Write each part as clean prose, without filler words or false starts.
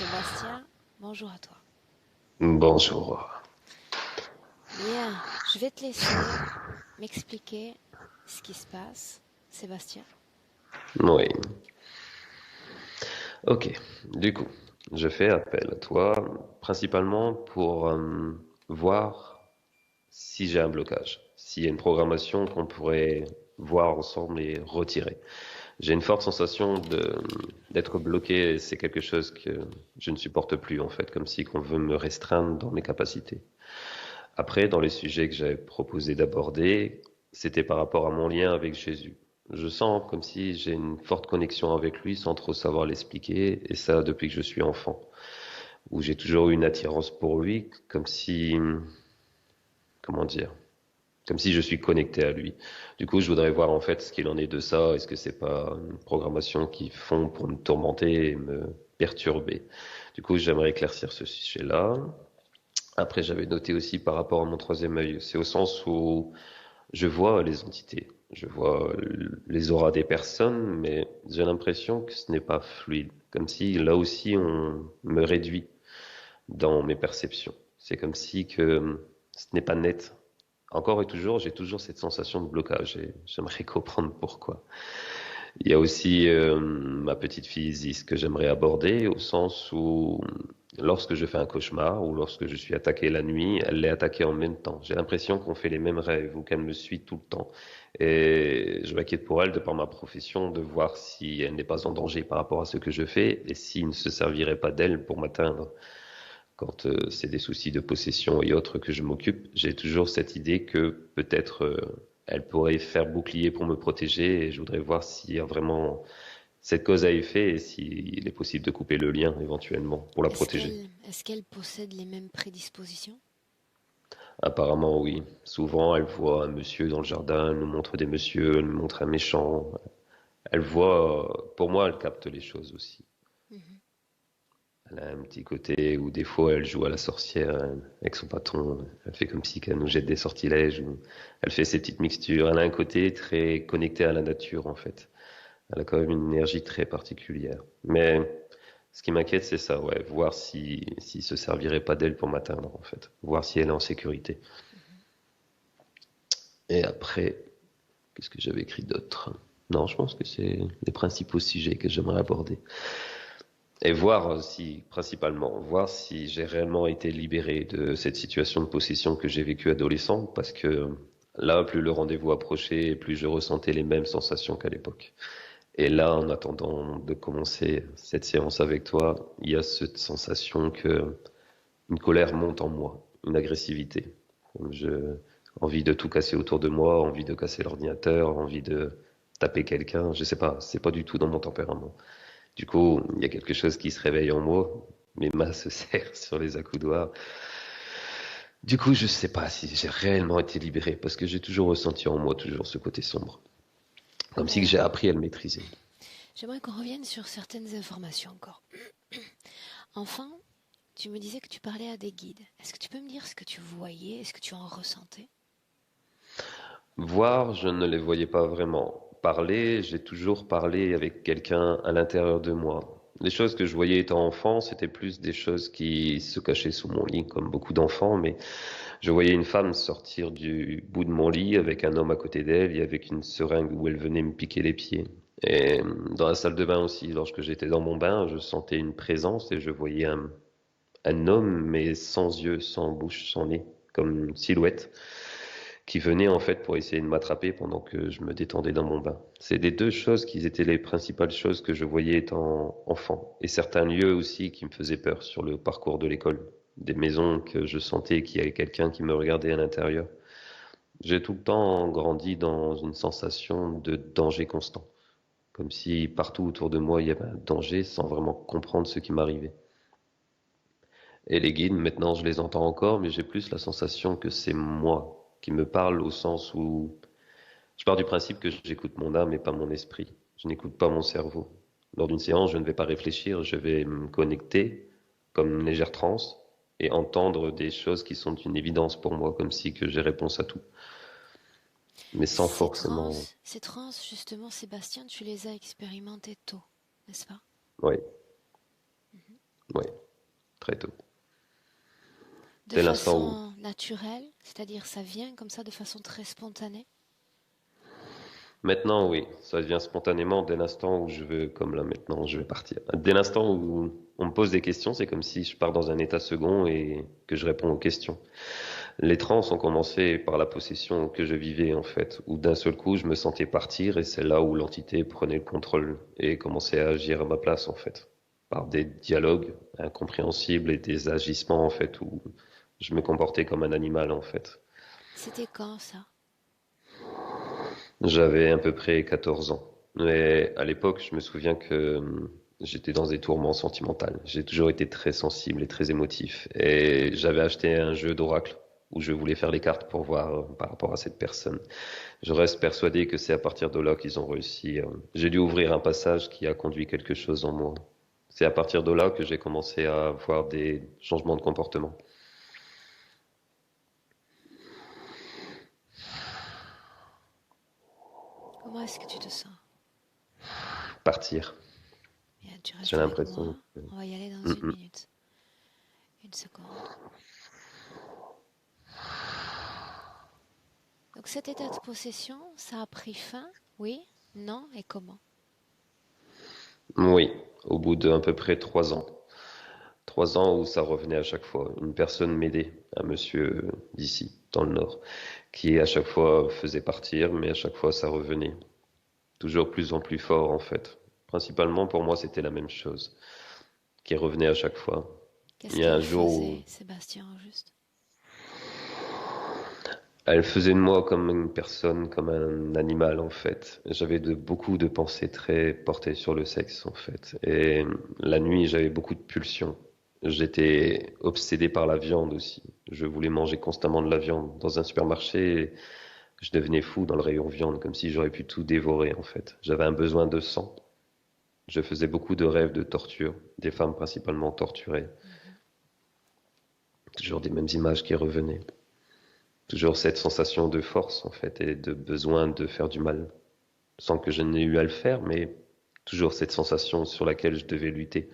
Sébastien, bonjour à toi. Bonjour. Bien, je vais te laisser m'expliquer ce qui se passe, Sébastien. Oui. Ok. Du coup, je fais appel à toi principalement pour voir si j'ai un blocage, s'il y a une programmation qu'on pourrait voir ensemble et retirer. J'ai une forte sensation d'être bloqué et c'est quelque chose que je ne supporte plus en fait, comme si qu'on veut me restreindre dans mes capacités. Après, dans les sujets que j'avais proposé d'aborder, c'était par rapport à mon lien avec Jésus. Je sens comme si j'ai une forte connexion avec lui sans trop savoir l'expliquer, et ça depuis que je suis enfant, où j'ai toujours eu une attirance pour lui, comme si, comment dire, comme si je suis connecté à lui. Du coup, je voudrais voir en fait ce qu'il en est de ça. Est-ce que c'est pas une programmation qu'ils font pour me tourmenter et me perturber? Du coup, j'aimerais éclaircir ce sujet-là. Après, j'avais noté aussi par rapport à mon troisième œil. C'est au sens où je vois les entités, je vois les auras des personnes, mais j'ai l'impression que ce n'est pas fluide. Comme si là aussi on me réduit dans mes perceptions. C'est comme si que ce n'est pas net. Encore et toujours, j'ai toujours cette sensation de blocage et j'aimerais comprendre pourquoi. Il y a aussi ma petite fille Isis que j'aimerais aborder au sens où lorsque je fais un cauchemar ou lorsque je suis attaqué la nuit, elle l'est attaquée en même temps. J'ai l'impression qu'on fait les mêmes rêves ou qu'elle me suit tout le temps. Et je m'inquiète pour elle de par ma profession de voir si elle n'est pas en danger par rapport à ce que je fais et s'il ne se servirait pas d'elle pour m'atteindre. Quand c'est des soucis de possession et autres que je m'occupe, j'ai toujours cette idée que peut-être elle pourrait faire bouclier pour me protéger et je voudrais voir s'il y a vraiment cette cause à effet et s'il est possible de couper le lien éventuellement pour la Est-ce protéger. qu'elle possède les mêmes prédispositions? Apparemment, oui. Souvent, elle voit un monsieur dans le jardin, elle nous montre des messieurs, elle nous montre un méchant. Elle voit, pour moi, elle capte les choses aussi. Mhm. Elle a un petit côté où des fois elle joue à la sorcière avec son patron. Elle fait comme si qu'elle nous jette des sortilèges. Ou elle fait ses petites mixtures. Elle a un côté très connecté à la nature en fait. Elle a quand même une énergie très particulière. Mais ce qui m'inquiète, c'est ça, ouais, voir si se servirait pas d'elle pour m'atteindre en fait, voir si elle est en sécurité. Et après, qu'est-ce que j'avais écrit d'autre? Non, je pense que c'est les principaux sujets que j'aimerais aborder. Et voir si, principalement, voir si j'ai réellement été libéré de cette situation de possession que j'ai vécue adolescent, parce que là, plus le rendez-vous approchait, plus je ressentais les mêmes sensations qu'à l'époque. Et là, en attendant de commencer cette séance avec toi, il y a cette sensation que une colère monte en moi, une agressivité. Je, envie de tout casser autour de moi, envie de casser l'ordinateur, envie de taper quelqu'un, je sais pas, c'est pas du tout dans mon tempérament. Du coup, il y a quelque chose qui se réveille en moi. Mes mains se serrent sur les accoudoirs. Du coup, je sais pas si j'ai réellement été libéré parce que j'ai toujours ressenti en moi toujours ce côté sombre. Comme si j'ai Alors, appris à le maîtriser. j'aimerais qu'on revienne sur certaines informations encore. Enfin, tu me disais que tu parlais à des guides. Est-ce que tu peux me dire ce que tu voyais? Est-ce que tu en ressentais? Voir, je ne les voyais pas vraiment. Parler, j'ai toujours parlé avec quelqu'un à l'intérieur de moi. Les choses que je voyais étant enfant, c'était plus des choses qui se cachaient sous mon lit, comme beaucoup d'enfants, mais je voyais une femme sortir du bout de mon lit avec un homme à côté d'elle et avec une seringue où elle venait me piquer les pieds. Et dans la salle de bain aussi, lorsque j'étais dans mon bain, je sentais une présence et je voyais un homme, mais sans yeux, sans bouche, sans nez, comme une silhouette qui venait en fait pour essayer de m'attraper pendant que je me détendais dans mon bain. C'est les deux choses qui étaient les principales choses que je voyais étant enfant. Et certains lieux aussi qui me faisaient peur sur le parcours de l'école. Des maisons que je sentais qu'il y avait quelqu'un qui me regardait à l'intérieur. J'ai tout le temps grandi dans une sensation de danger constant. Comme si partout autour de moi il y avait un danger sans vraiment comprendre ce qui m'arrivait. Et les guides, maintenant je les entends encore, mais j'ai plus la sensation que c'est moi qui me parle au sens où je pars du principe que j'écoute mon âme et pas mon esprit. Je n'écoute pas mon cerveau. Lors d'une séance, je ne vais pas réfléchir, je vais me connecter comme une légère transe et entendre des choses qui sont une évidence pour moi, comme si que j'ai réponse à tout, mais sans forcément. Ces trans, justement, Sébastien, tu les as expérimentées tôt, n'est-ce pas? Oui, oui. très tôt. De Dès l'instant où... façon naturelle, c'est-à-dire ça vient comme ça de façon très spontanée. Maintenant, oui, ça vient spontanément dès l'instant où je veux, comme là maintenant, je vais partir. Dès l'instant où on me pose des questions, c'est comme si je pars dans un état second et que je réponds aux questions. Les transes ont commencé par la possession que je vivais en fait, où d'un seul coup je me sentais partir et c'est là où l'entité prenait le contrôle et commençait à agir à ma place en fait, par des dialogues incompréhensibles et des agissements en fait où je me comportais comme un animal en fait. C'était quand ça? J'avais à peu près 14 ans. Mais à l'époque, je me souviens que j'étais dans des tourments sentimentaux. J'ai toujours été très sensible et très émotif. Et j'avais acheté un jeu d'oracle où je voulais faire les cartes pour voir par rapport à cette personne. Je reste persuadé que c'est à partir de là qu'ils ont réussi. J'ai dû ouvrir un passage qui a conduit quelque chose en moi. C'est à partir de là que j'ai commencé à avoir des changements de comportement. Comment est-ce que tu te sens? Partir. Bien, tu J'ai restes avec l'impression moi. que... On va y aller dans une Mm, minute. Une seconde. Donc cet état de possession, ça a pris fin? Oui? Non? Et comment? oui, au bout d'à peu près 3 ans. 3 ans où ça revenait à chaque fois. Une personne m'aidait, un monsieur d'ici, dans le nord, qui à chaque fois faisait partir, mais à chaque fois ça revenait. Toujours plus en plus fort en fait. Principalement pour moi c'était la même chose, qui revenait à chaque fois. Il Qu'est-ce y a un qu'elle jour faisait, où Sébastien, au juste? elle faisait de moi comme une personne, comme un animal en fait. J'avais beaucoup de pensées très portées sur le sexe en fait. Et la nuit j'avais beaucoup de pulsions. J'étais obsédé par la viande aussi. Je voulais manger constamment de la viande. Dans un supermarché, je devenais fou dans le rayon viande, comme si j'aurais pu tout dévorer en fait. J'avais un besoin de sang. Je faisais beaucoup de rêves de torture, des femmes principalement torturées. Mhm. Toujours des mêmes images qui revenaient. Toujours cette sensation de force en fait et de besoin de faire du mal, sans que je n'ai eu à le faire, mais toujours cette sensation sur laquelle je devais lutter.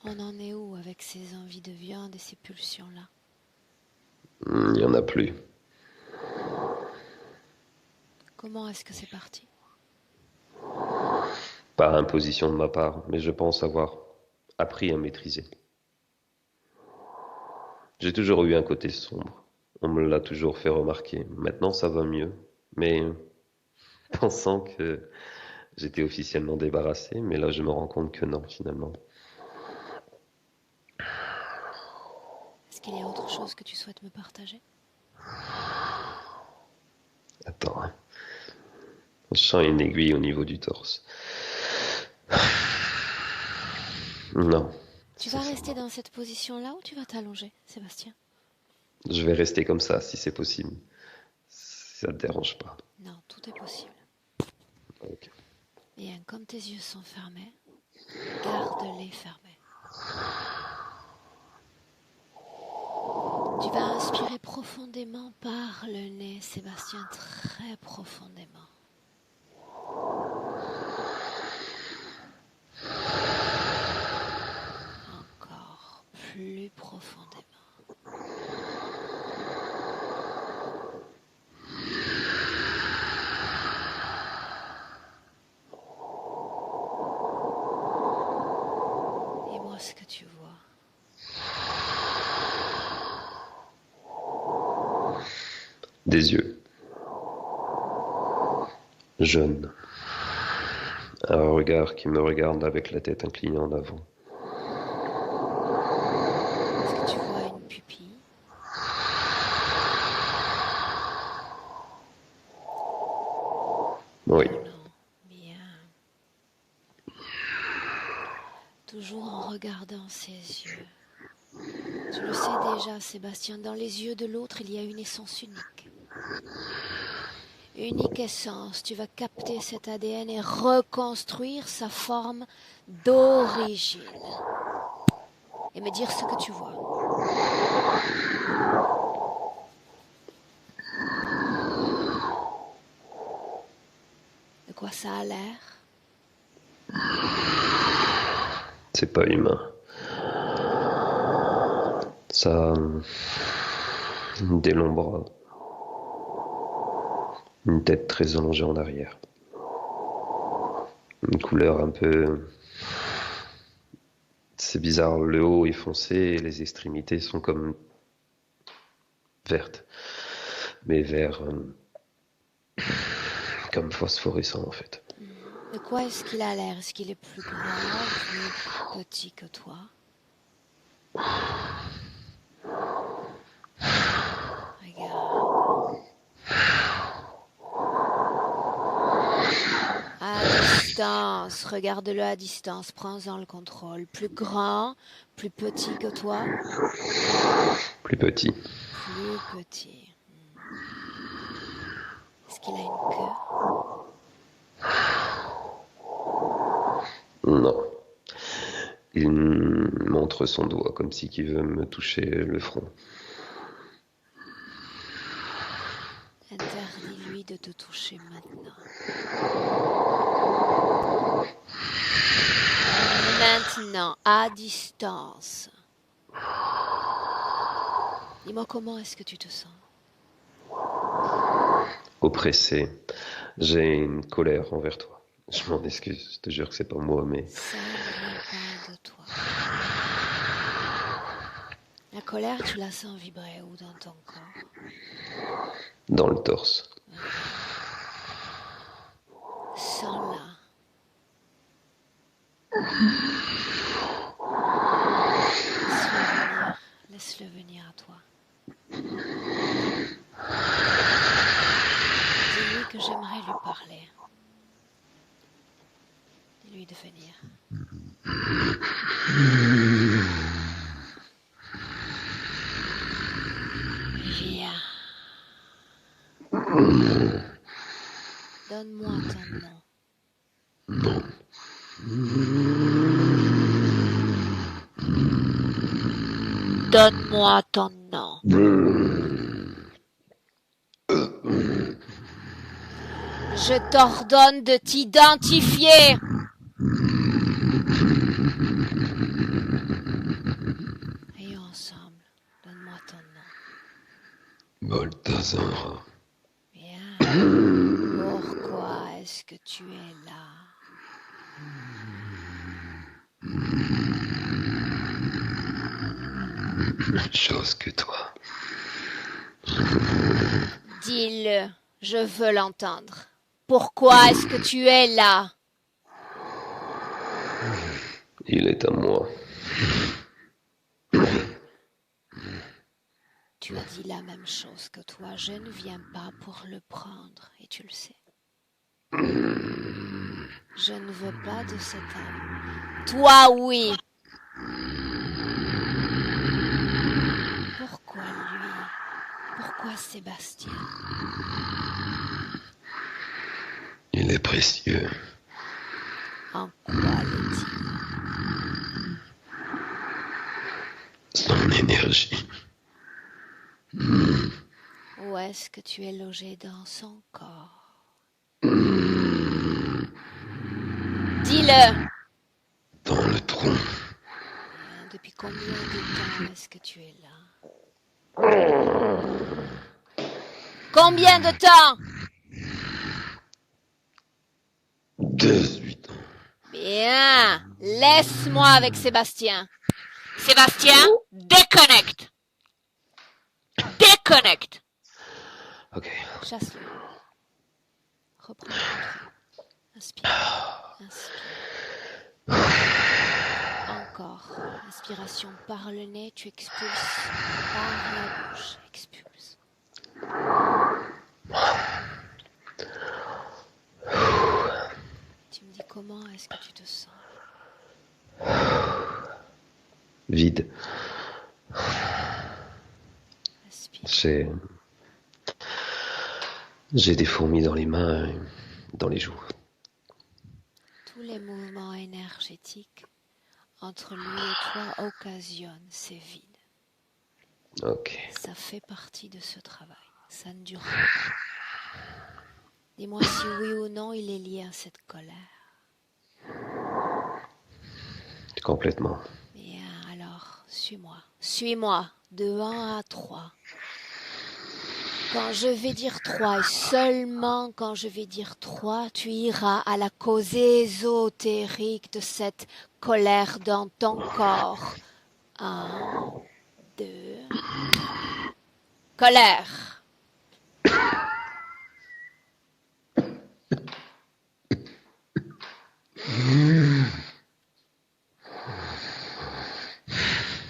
On en est où avec ces envies de viande et ces pulsions-là? Il n'y en a plus. Comment est-ce que c'est parti? Par imposition de ma part, mais je pense avoir appris à maîtriser. J'ai toujours eu un côté sombre. On me l'a toujours fait remarquer. Maintenant, ça va mieux. Mais pensant que j'étais officiellement débarrassé, mais là, je me rends compte que non, finalement. Est-ce qu'il y a autre chose que tu souhaites me partager? Attends, hein. Je sens une aiguille au niveau du torse. Non, Tu vas rester sincèrement. dans cette position-là ou tu vas t'allonger, Sébastien? Je vais rester comme ça, si c'est possible. Si ça te dérange pas. Non, tout est possible. Ok. Bien, comme tes yeux sont fermés, garde-les fermés. Tu vas inspirer profondément par le nez, Sébastien, très profondément. Encore plus profondément. Dis-moi ce que tu vois. Des yeux jaunes. Un regard qui me regarde avec la tête inclinée en avant. Est-ce que tu vois une pupille? Oui Oui. ou non? Bien. Toujours en regardant ses yeux. Tu le sais déjà, Sébastien, dans les yeux de l'autre, il y a une essence unique. Unique essence, tu vas capter cet ADN et reconstruire sa forme d'origine. Et me dire ce que tu vois. De quoi ça a l'air? C'est pas humain. Ça des longs bras, une tête très allongée en arrière, une couleur un peu... C'est bizarre, le haut est foncé et les extrémités sont comme vertes, mais vert comme phosphorescent en fait. De quoi est-ce qu'il a l'air? Est-ce qu'il est plus grand, plus petit que toi? Regarde. À distance, regarde-le à distance, prends-en le contrôle. Plus grand, plus petit que toi? Plus petit. Plus petit. Est-ce qu'il a une queue? Non. Il montre son doigt comme si il veut me toucher le front. Interdis-lui de te toucher maintenant. Maintenant, à distance. Dis-moi comment est-ce que tu te sens? Oppressé. J'ai une colère envers toi. Je m'en excuse, je te jure que c'est pas moi, mais... Ça ne vient pas de toi. La colère, tu la sens vibrer où dans ton corps? Dans le torse. Sens-la. Laisse-le venir à toi. Dis-lui que j'aimerais lui parler. Dis-lui de venir. Viens. Donne-moi ton nom. Non. Donne-moi ton nom. Je t'ordonne de t'identifier. Ayons ensemble. Donne-moi ton nom. Balthazar. Bien. Pourquoi est-ce que tu es là? Même chose que toi. Dis-le, je veux l'entendre. Pourquoi est-ce que tu es là? Il est à moi. Tu as dit la même chose que toi. Je ne viens pas pour le prendre, et tu le sais. Je ne veux pas de cet homme. Toi, oui. Pourquoi lui? Pourquoi Sébastien? Il est précieux. En quoi l'est-il? Son énergie. Où est-ce que tu es logé dans son corps? Dis-le! Dans le tronc. Depuis combien de temps est-ce que tu es là? Combien de temps? 18 ans. Bien, laisse-moi avec Sébastien. Sébastien, déconnecte. Déconnecte. Ok. Chasse-le. Reprends le contrôle. Inspire. Inspire. Encore. Inspiration par le nez, tu expulses par la bouche. Expulse. Tu me dis comment est-ce que tu te sens? Vide. Respire. J'ai des fourmis dans les mains et dans les joues. Tous les mouvements énergétiques entre lui et toi occasionnent ces vides. Ok. Ça fait partie de ce travail. Ça ne dure pas. Dis-moi si oui ou non il est lié à cette colère. Complètement. Bien, alors, suis-moi. Suis-moi, de 1 à 3. Quand je vais dire 3 et seulement quand je vais dire 3, tu iras à la cause ésotérique de cette colère dans ton corps. 1, 2, 3. Colère.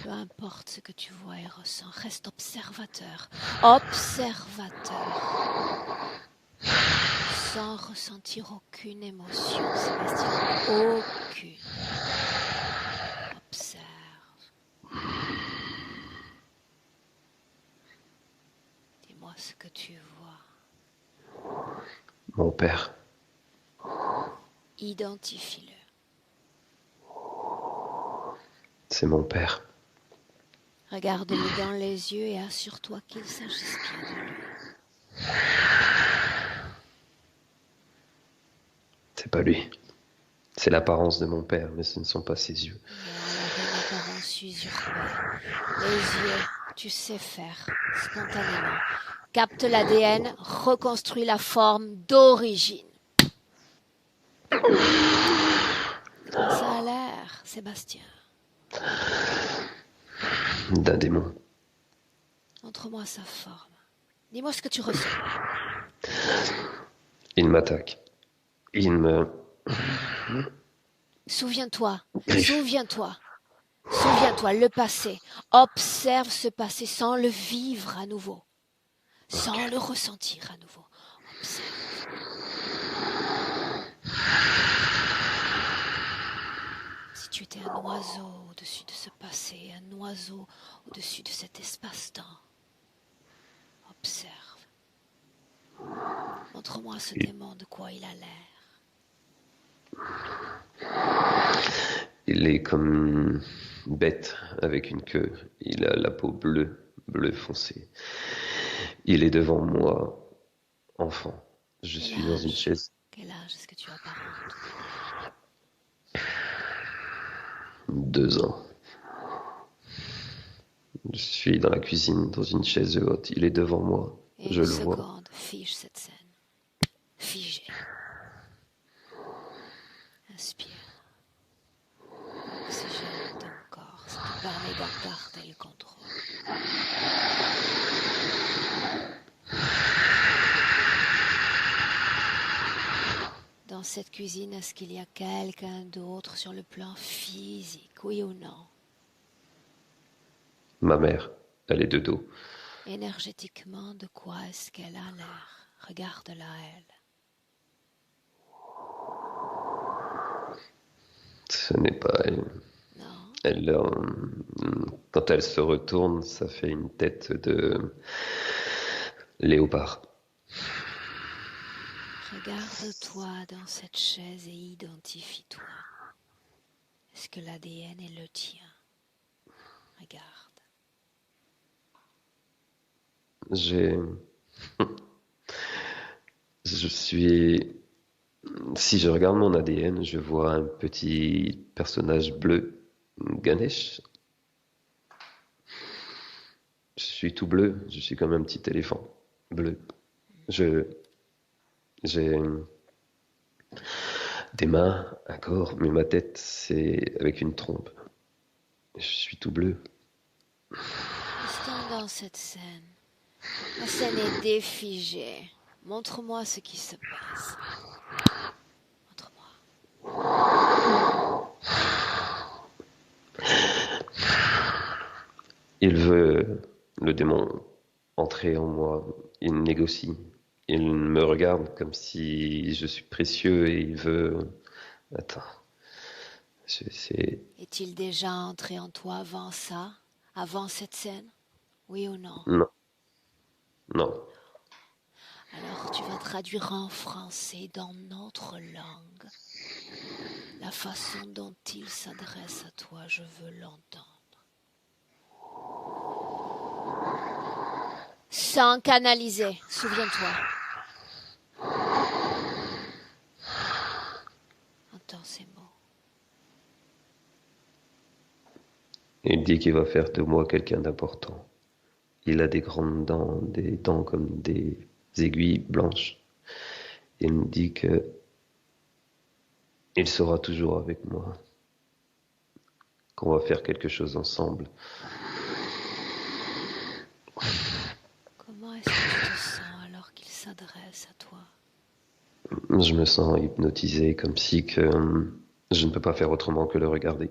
Peu importe ce que tu vois et ressens, reste observateur. Observateur. Sans ressentir aucune émotion, Sébastien. Aucune. Observe. Dis-moi ce que tu vois. Mon père. Identifie-le. C'est mon père. Regarde-le dans les yeux et assure-toi qu'il s'agisse bien de lui. C'est pas lui. C'est l'apparence de mon père, mais ce ne sont pas ses yeux. Alors une apparence usurpée. Les yeux, tu sais faire, spontanément. Capte l'ADN, reconstruis la forme d'origine. Ça a l'air, Sébastien. D'un démon. Montre-moi sa forme. Dis-moi ce que tu ressens. Il m'attaque. Il me... Souviens-toi, griffe. souviens-toi. Souviens-toi, le passé. Observe ce passé sans le vivre à nouveau. Sans le ressentir à nouveau. Observe. Si tu étais un oiseau au-dessus de ce passé, un oiseau au-dessus de cet espace-temps, observe. Montre-moi ce démon de quoi il a l'air. Il est comme une bête avec une queue. Il a la peau bleue, bleu foncé. Il est devant moi, enfant. Je suis dans une chaise. Quel âge est-ce que tu as par contre? 2 ans. Je suis dans la cuisine, dans une chaise haute. Il est devant moi. Et Je une le vois. seconde, fige cette scène. Figé. Inspire. Oxygène ton corps. Ça te permet d'en garder le contrôle. Dans cette cuisine, est-ce qu'il y a quelqu'un d'autre sur le plan physique, oui ou non? Ma mère, elle est de dos. Énergétiquement, de quoi est-ce qu'elle a l'air? Regarde-la, elle. Ce n'est pas elle. Non. Elle, quand elle se retourne, ça fait une tête de léopard. Regarde-toi dans cette chaise et identifie-toi. Est-ce que l'ADN est le tien? Regarde. Je suis... Si je regarde mon ADN, je vois un petit personnage bleu, Ganesh. Je suis tout bleu, je suis comme un petit éléphant bleu. J'ai des mains, un corps, mais ma tête, c'est avec une trompe. Je suis tout bleu. Restons dans cette scène. La scène est défigée. Montre-moi ce qui se passe. Montre-moi. Il veut, le démon, entrer en moi. Il négocie. Il me regarde comme si je suis précieux et il veut... Attends. Est-il déjà entré en toi avant ça? Avant cette scène? Oui ou non? Non. Non. Alors tu vas traduire en français dans notre langue. La façon dont il s'adresse à toi, je veux l'entendre. Sans canaliser, souviens-toi. Entends ces mots. Il dit qu'il va faire de moi quelqu'un d'important. Il a des grandes dents, des dents comme des aiguilles blanches. Il me dit que il sera toujours avec moi, qu'on va faire quelque chose ensemble. Comment est-ce que tu te sens alors qu'il s'adresse à toi? Je me sens hypnotisé, comme si que je ne peux pas faire autrement que le regarder.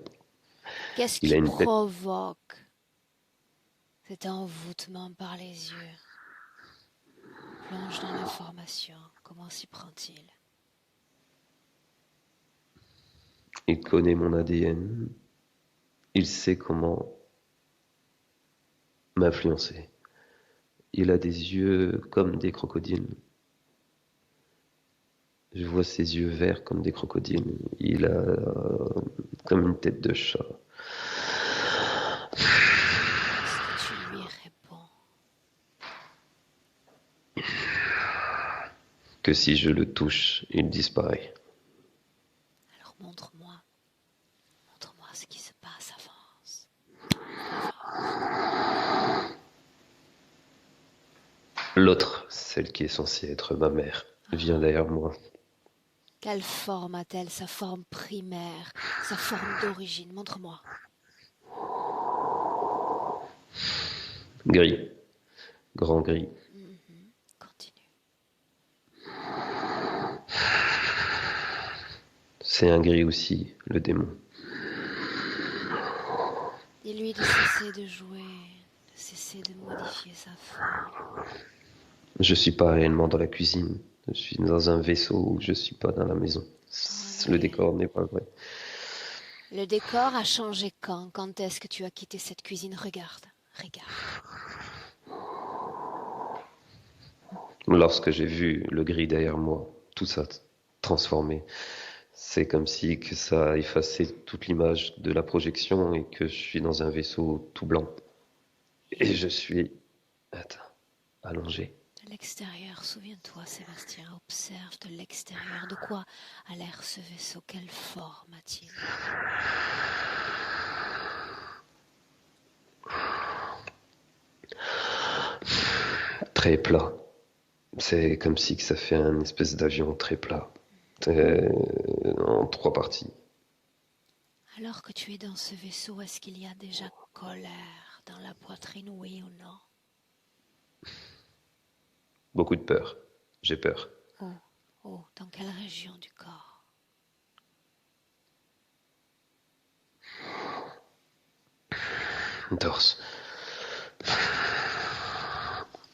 Qu'est-ce Il a qui une tête. provoque cet envoûtement par les yeux? Plonge dans l'information. Comment s'y prend-il? Il connaît mon ADN. Il sait comment m'influencer. Il a des yeux comme des crocodiles. Je vois ses yeux verts comme des crocodiles. Il a comme une tête de chat. Qu'est-ce que tu lui réponds? Que si je le touche, il disparaît. Alors montre-moi. Montre-moi ce qui se passe. Avance. L'autre, celle qui est censée être ma mère, vient derrière moi. Quelle forme a-t-elle? Sa forme primaire, sa forme d'origine. Montre-moi. Gris. Grand gris. Continue. C'est un gris aussi, le démon. Dis-lui de cesser de jouer, de cesser de modifier sa forme. Je suis pas réellement dans la cuisine. Je suis dans un vaisseau, je suis pas dans la maison. Le décor n'est pas vrai. Le décor a changé quand? Quand est-ce que tu as quitté cette cuisine? Regarde, regarde. Lorsque j'ai vu le gris derrière moi, tout ça transformé, c'est comme si que ça a effacé toute l'image de la projection et que je suis dans un vaisseau tout blanc. Et je suis, attends, allongé. De l'extérieur, souviens-toi, Sébastien, observe de l'extérieur. De quoi a l'air ce vaisseau? Quelle forme a-t-il? Très plat. C'est comme si que ça fait un espèce d'avion très plat. En 3 parties. Alors que tu es dans ce vaisseau, est-ce qu'il y a déjà colère dans la poitrine, oui ou non? Beaucoup de peur. J'ai peur. Oh, oh, dans quelle région du corps? Torse.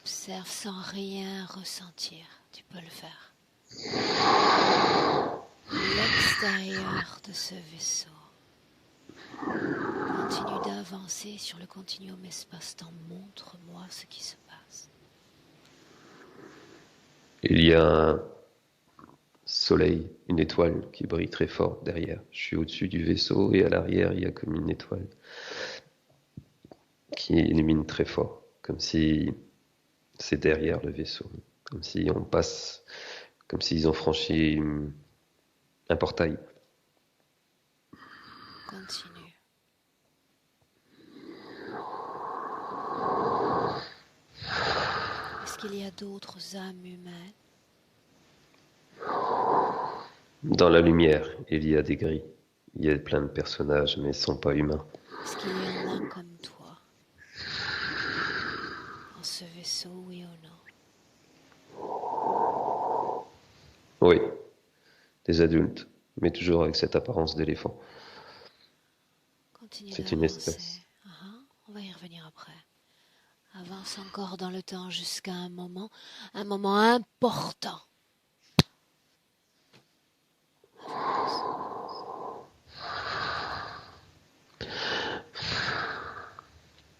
Observe sans rien ressentir. Tu peux le faire. L'extérieur de ce vaisseau. Continue d'avancer sur le continuum espace-temps. Montre-moi ce qui se passe. Il y a un soleil, une étoile qui brille très fort derrière. Je suis au-dessus du vaisseau et à l'arrière, il y a comme une étoile qui illumine très fort, comme si c'est derrière le vaisseau, comme si on passe, comme s'ils ont franchi un portail. Continue. Est-ce qu'il y a d'autres âmes humaines? Dans la lumière, il y a des gris. Il y a plein de personnages, mais ils ne sont pas humains. Est-ce qu'il y en a comme toi dans ce vaisseau, oui ou non? Oui, des adultes, mais toujours avec cette apparence d'éléphant. Continue C'est une d'avancer. espèce. On va y revenir après. Avance encore dans le temps jusqu'à un moment important.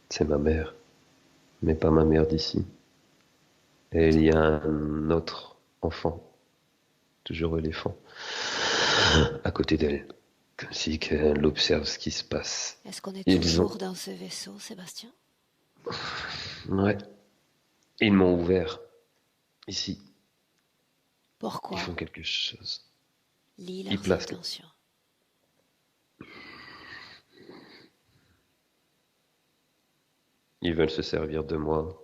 C'est ma mère, mais pas ma mère d'ici. Et il y a un autre enfant, toujours éléphant, à côté d'elle, comme si qu'elle observe ce qui se passe. Est-ce qu'on est Ils ont... toujours dans ce vaisseau, Sébastien? Ouais, ils m'ont ouvert, ici. Pourquoi? Ils font quelque chose. Lis Ils leurs placent. intentions. Ils veulent se servir de moi.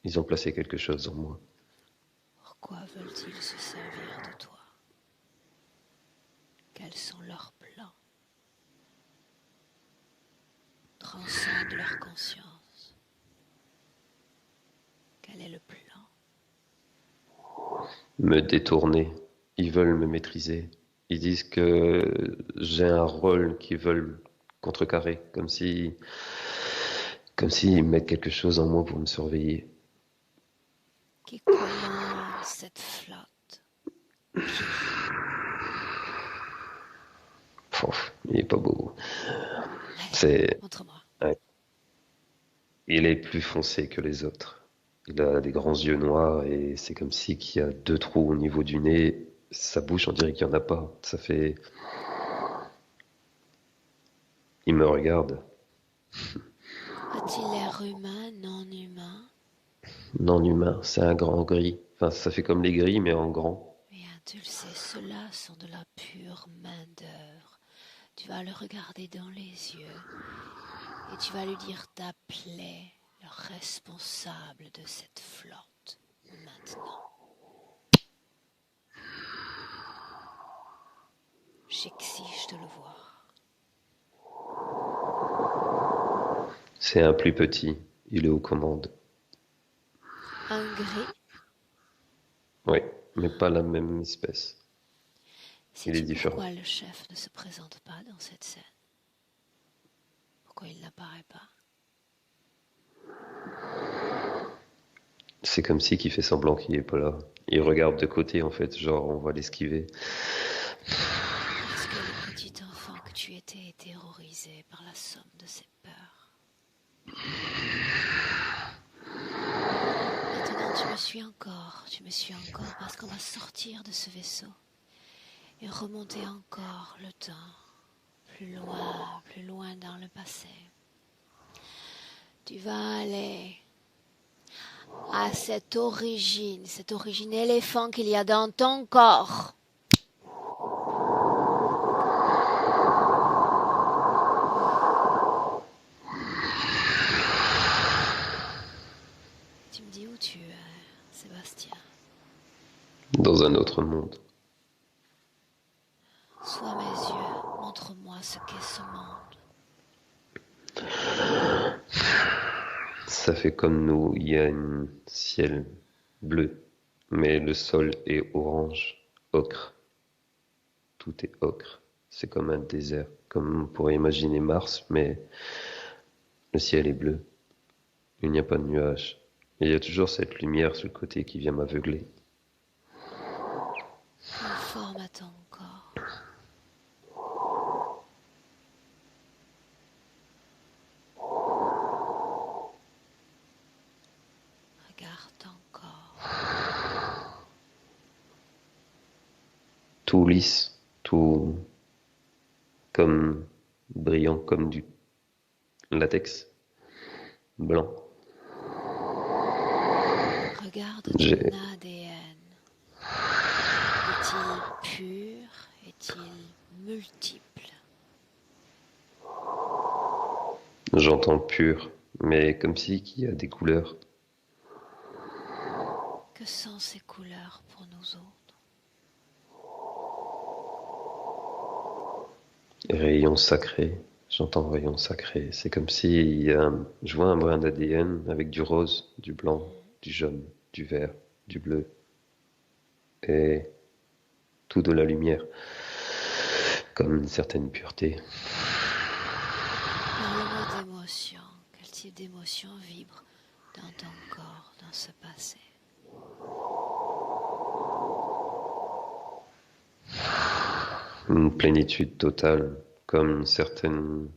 Ils ont placé quelque chose en moi. Pourquoi veulent-ils se servir de toi? Quels sont leurs plans? Transcende leur conscience. Quel est le plan? Me détourner. Ils veulent me maîtriser. Ils disent que j'ai un rôle qu'ils veulent contrecarrer, comme s'ils mettent quelque chose en moi pour me surveiller. Qui commande cette flotte? Qui? Pouf, il est pas beau. Allez, C'est, montre-moi. ouais. Il est plus foncé que les autres. Il a des grands yeux noirs et c'est comme si qu'il y a 2 trous au niveau du nez. Sa bouche, on dirait qu'il n'y en a pas. Ça fait... Il me regarde. A-t-il l'air humain, non humain? Non humain, c'est un grand gris. Enfin, ça fait comme les gris, mais en grand. Bien, tu le sais, ceux-là sont de la pure main-d'œuvre. Tu vas le regarder dans les yeux et tu vas lui dire ta plaie, le responsable de cette flotte. Maintenant. J'exige de le voir. C'est un plus petit. Il est aux commandes. Un gris? Oui, mais pas la même espèce. Il est Sais-tu différent. pourquoi le chef ne se présente pas dans cette scène? Pourquoi il n'apparaît pas? C'est comme si qu'il fait semblant qu'il est pas là. Il regarde de côté, en fait, genre on va l'esquiver. Parce que le petit enfant que tu étais est terrorisé par la somme de ses peurs. Maintenant, tu me suis encore parce qu'on va sortir de ce vaisseau et remonter encore le temps, plus loin dans le passé. Tu vas aller à cette origine éléphant qu'il y a dans ton corps. Tu me dis où tu es, Sébastien? Dans un autre monde. Sois mes yeux, montre-moi ce qu'est ce monde. Ça fait comme nous, il y a un ciel bleu, mais le sol est orange, ocre. Tout est ocre. C'est comme un désert, comme on pourrait imaginer Mars, mais le ciel est bleu. Il n'y a pas de nuages. Et il y a toujours cette lumière sur le côté qui vient m'aveugler. Quelle forme a ton corps? Regarde ton corps. Tout lisse, tout comme brillant comme du latex blanc. Regarde ton J'ai ADN. Est-il pur? Est-il multiple? J'entends pur, mais comme si qu'il y a des couleurs. Que sont ces couleurs pour nous autres? Rayon sacré, j'entends rayon sacré. C'est comme si je vois un brin d'ADN avec du rose, du blanc, du jaune, du vert, du bleu et tout de la lumière, comme une certaine pureté. Parle-moi d'émotions. Quel type d'émotion vibre dans ton corps, dans ce passé? Une plénitude totale, comme une certaine,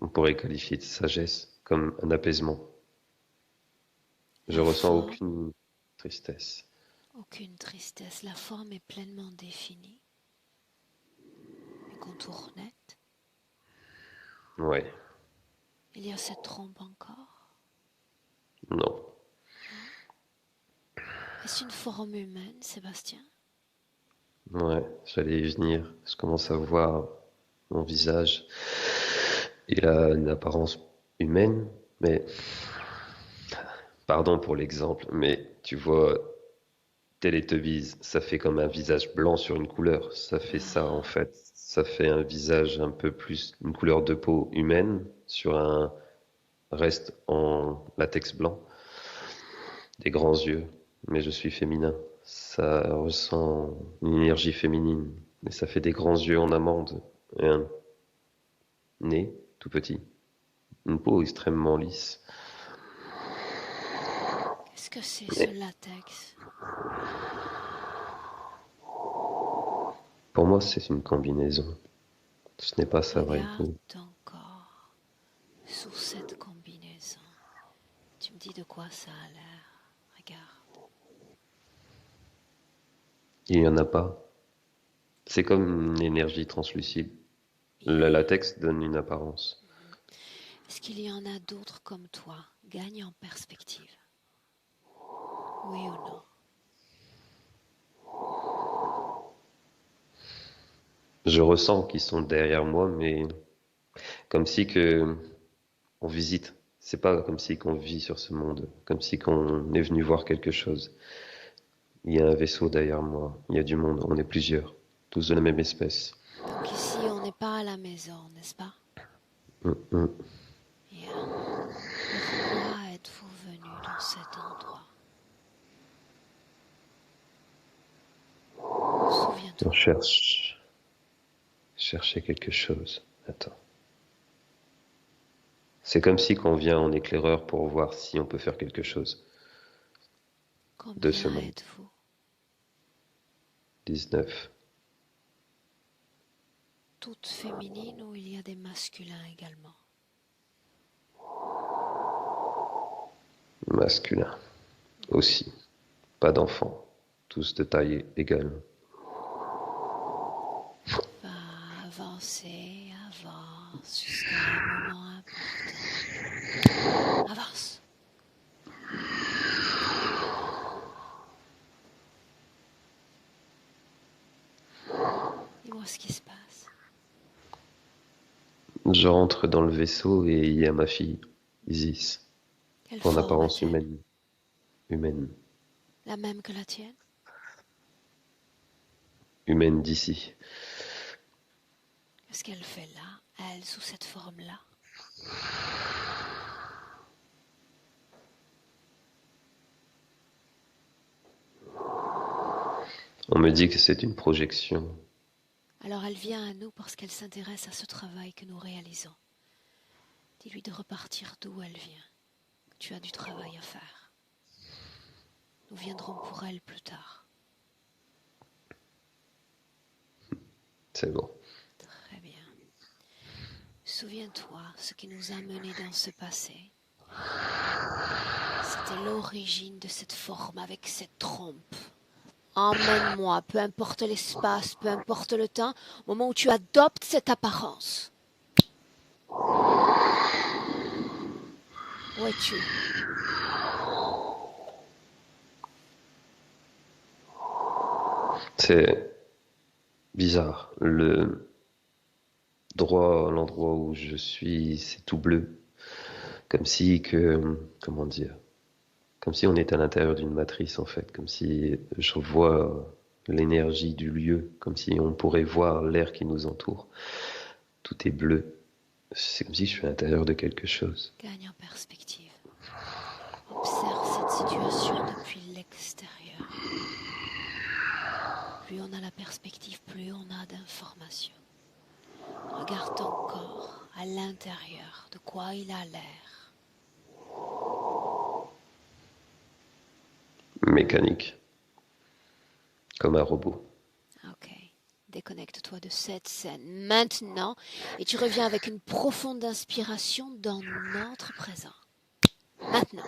on pourrait qualifier de sagesse, comme un apaisement. Je La ressens forme, aucune tristesse. aucune tristesse. La forme est pleinement définie. Les contours nets. Ouais, Il y a cette trompe encore. non. Est-ce une forme humaine, Sébastien? Ouais, j'allais y venir. Je commence à voir mon visage. Il a une apparence humaine, Mais, pardon pour l'exemple, mais tu vois, Teletubbies, ça fait comme un visage blanc sur une couleur. Ça fait ça en Ah, fait. Ça fait un visage un peu plus, une couleur de peau humaine sur un reste en latex blanc. Des grands yeux, mais je suis féminin. Ça ressent une énergie féminine, mais ça fait des grands yeux en amande et un nez tout petit, une peau extrêmement lisse. qu'est-ce que c'est ce Mais latex? pour moi, c'est une combinaison. Ce n'est pas sa vraie Regarde peau. ton corps sous cette combinaison. Tu me dis de quoi ça a l'air. Regarde. Il n'y en a pas. C'est comme une énergie translucide. Le Bien. latex donne une apparence. Est-ce qu'il y en a d'autres comme toi, gagne en perspective? Oui ou non? Je ressens qu'ils sont derrière moi, mais comme si que on visite. C'est pas comme si qu'on vit sur ce monde, comme si qu'on est venu voir quelque chose. Il y a un vaisseau derrière moi, il y a du monde, on est plusieurs, tous de la même espèce. Donc ici, on n'est pas à la maison, n'est-ce pas? Mm. Bien. Pourquoi êtes-vous venu dans cet endroit? On Souviens-toi. chercher quelque chose. Attends. C'est comme si qu'on vient en éclaireur pour voir si on peut faire quelque chose de ce Combien monde. êtes-vous? 19. Toutes féminines ou il y a des masculins également? Masculin aussi. Pas d'enfants. Tous de taille égale. Va avancer, avance jusqu'à un moment important. Avance. Dis-moi ce qui se passe. Je rentre dans le vaisseau et il y a ma fille, Isis, Quelle en forme apparence a-t-elle? humaine. Humaine. La même que la tienne? Humaine d'ici. Qu'est-ce qu'elle fait là, elle, sous cette forme-là? On me dit que c'est une projection. Alors elle vient à nous parce qu'elle s'intéresse à ce travail que nous réalisons. Dis-lui de repartir d'où elle vient. Tu as du travail à faire. Nous viendrons pour elle plus tard. C'est bon. Très bien. Souviens-toi ce qui nous a menés dans ce passé. C'était l'origine de cette forme avec cette trompe. Emmène-moi, peu importe l'espace, peu importe le temps, au moment où tu adoptes cette apparence. Où es-tu? C'est bizarre. L'endroit où je suis, c'est tout bleu. Comme si comment dire, comme si on était à l'intérieur d'une matrice en fait. Comme si je vois l'énergie du lieu. Comme si on pourrait voir l'air qui nous entoure. Tout est bleu. C'est comme si je suis à l'intérieur de quelque chose. Gagne en perspective. Observe cette situation depuis l'extérieur. Plus on a la perspective, plus on a d'informations. Regarde ton corps à l'intérieur, de quoi il a l'air. Mécanique. Comme un robot. Ok, déconnecte-toi de cette scène maintenant et tu reviens avec une profonde inspiration dans notre présent. Maintenant.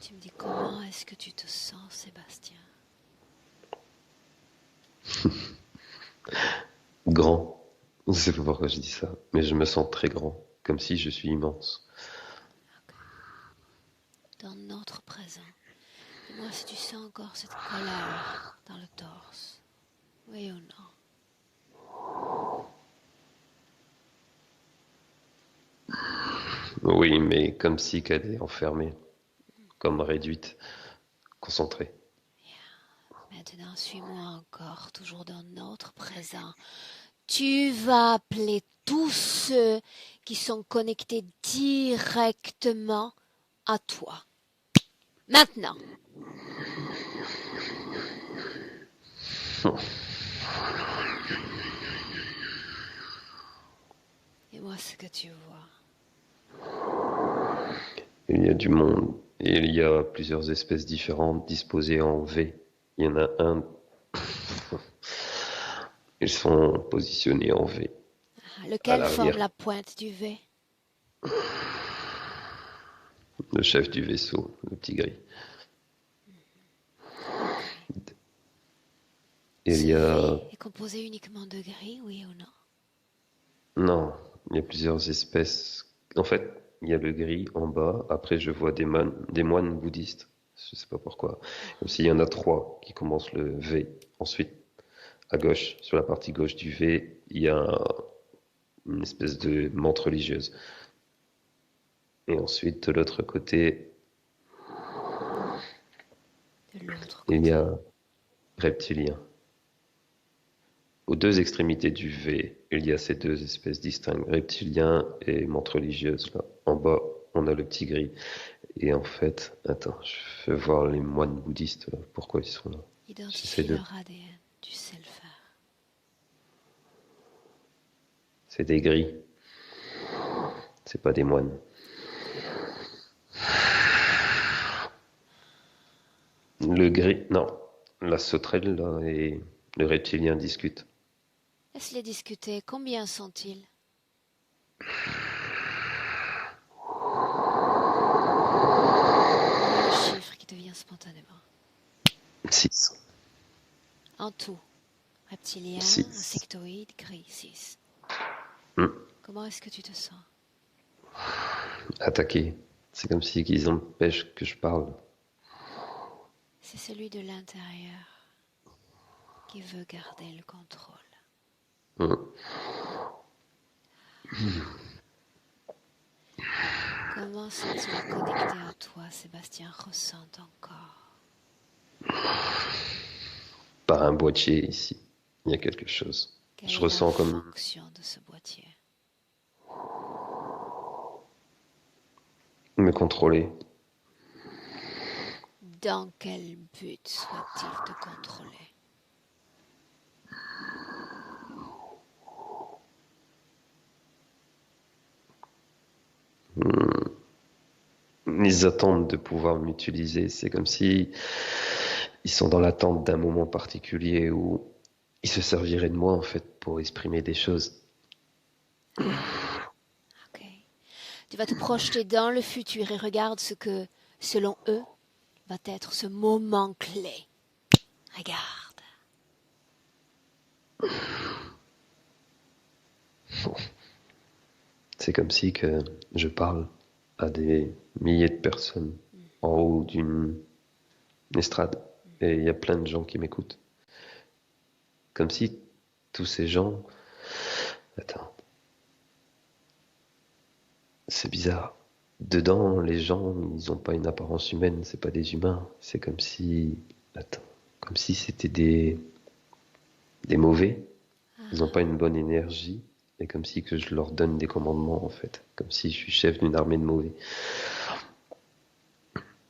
Tu me dis comment est-ce que tu te sens, Sébastien? Grand. Je sais pas pourquoi je dis ça, mais je me sens très grand, comme si je suis immense. Ok. Dans notre présent. Dis-moi si tu sens encore cette colère dans le torse. Oui ou non? Oui, mais comme si qu'elle est enfermée, comme réduite, concentrée. Maintenant, suis-moi encore, toujours dans notre présent. Tu vas appeler tous ceux qui sont connectés directement à toi. Maintenant. Dis-moi ce que tu vois. Il y a du monde et il y a plusieurs espèces différentes disposées en V. Il y en a un. Ils sont positionnés en V à Lequel forme l'arrière. la pointe du V? Le chef du vaisseau, le petit gris. Ok. Il Ce y V a. est composé uniquement de gris, oui ou non? Non, il y a plusieurs espèces. En fait, il y a le gris en bas. Après, je vois des moines bouddhistes. Je sais pas pourquoi. Comme s'il y en a trois qui commencent le V. Ensuite, à gauche, sur la partie gauche du V, il y a une espèce de menthe religieuse. Et ensuite, de l'autre côté, De l'autre il y côté. a reptilien. Aux deux extrémités du V, il y a ces deux espèces distinctes, reptilien et menthe religieuse. Là. En bas, on a le petit gris. Et en fait, attends, je vais voir les moines bouddhistes, là, pourquoi ils sont là. J'essaie Identifie de... leur ADN. Tu sais le faire. C'est des gris, c'est pas des moines. Le gris, non, la sauterelle là, et le reptilien discutent. Laisse-les discuter. Combien sont-ils? Donne-moi le chiffre qui te vient spontanément. 6. En tout. Reptilien, 6. insectoïde, gris, 6. Comment est-ce que tu te sens? Attaquer. C'est comme si ils empêchent que je parle. C'est celui de l'intérieur qui veut garder le contrôle. Comment sont-ils connectés à toi, Sébastien? Ressent encore. Par un boîtier ici, il y a quelque chose. Quelle Je est la ressens comme fonction de ce boîtier? me contrôler. Dans quel but souhaite-t-il te contrôler? Ils attendent de pouvoir m'utiliser. C'est comme si ils sont dans l'attente d'un moment particulier où ils se serviraient de moi en fait pour exprimer des choses. Ok. Tu vas te projeter dans le futur et regarde ce que, selon eux, va être ce moment clé. Regarde. C'est comme si que je parle à des milliers de personnes en haut d'une estrade et il y a plein de gens qui m'écoutent. Comme si tous ces gens... Attends, c'est bizarre. Dedans, les gens, ils n'ont pas une apparence humaine, c'est pas des humains. C'est comme si... Attends, comme si c'était des mauvais. Ils n'ont pas une bonne énergie. Et comme si que je leur donne des commandements, en fait. Comme si je suis chef d'une armée de mauvais.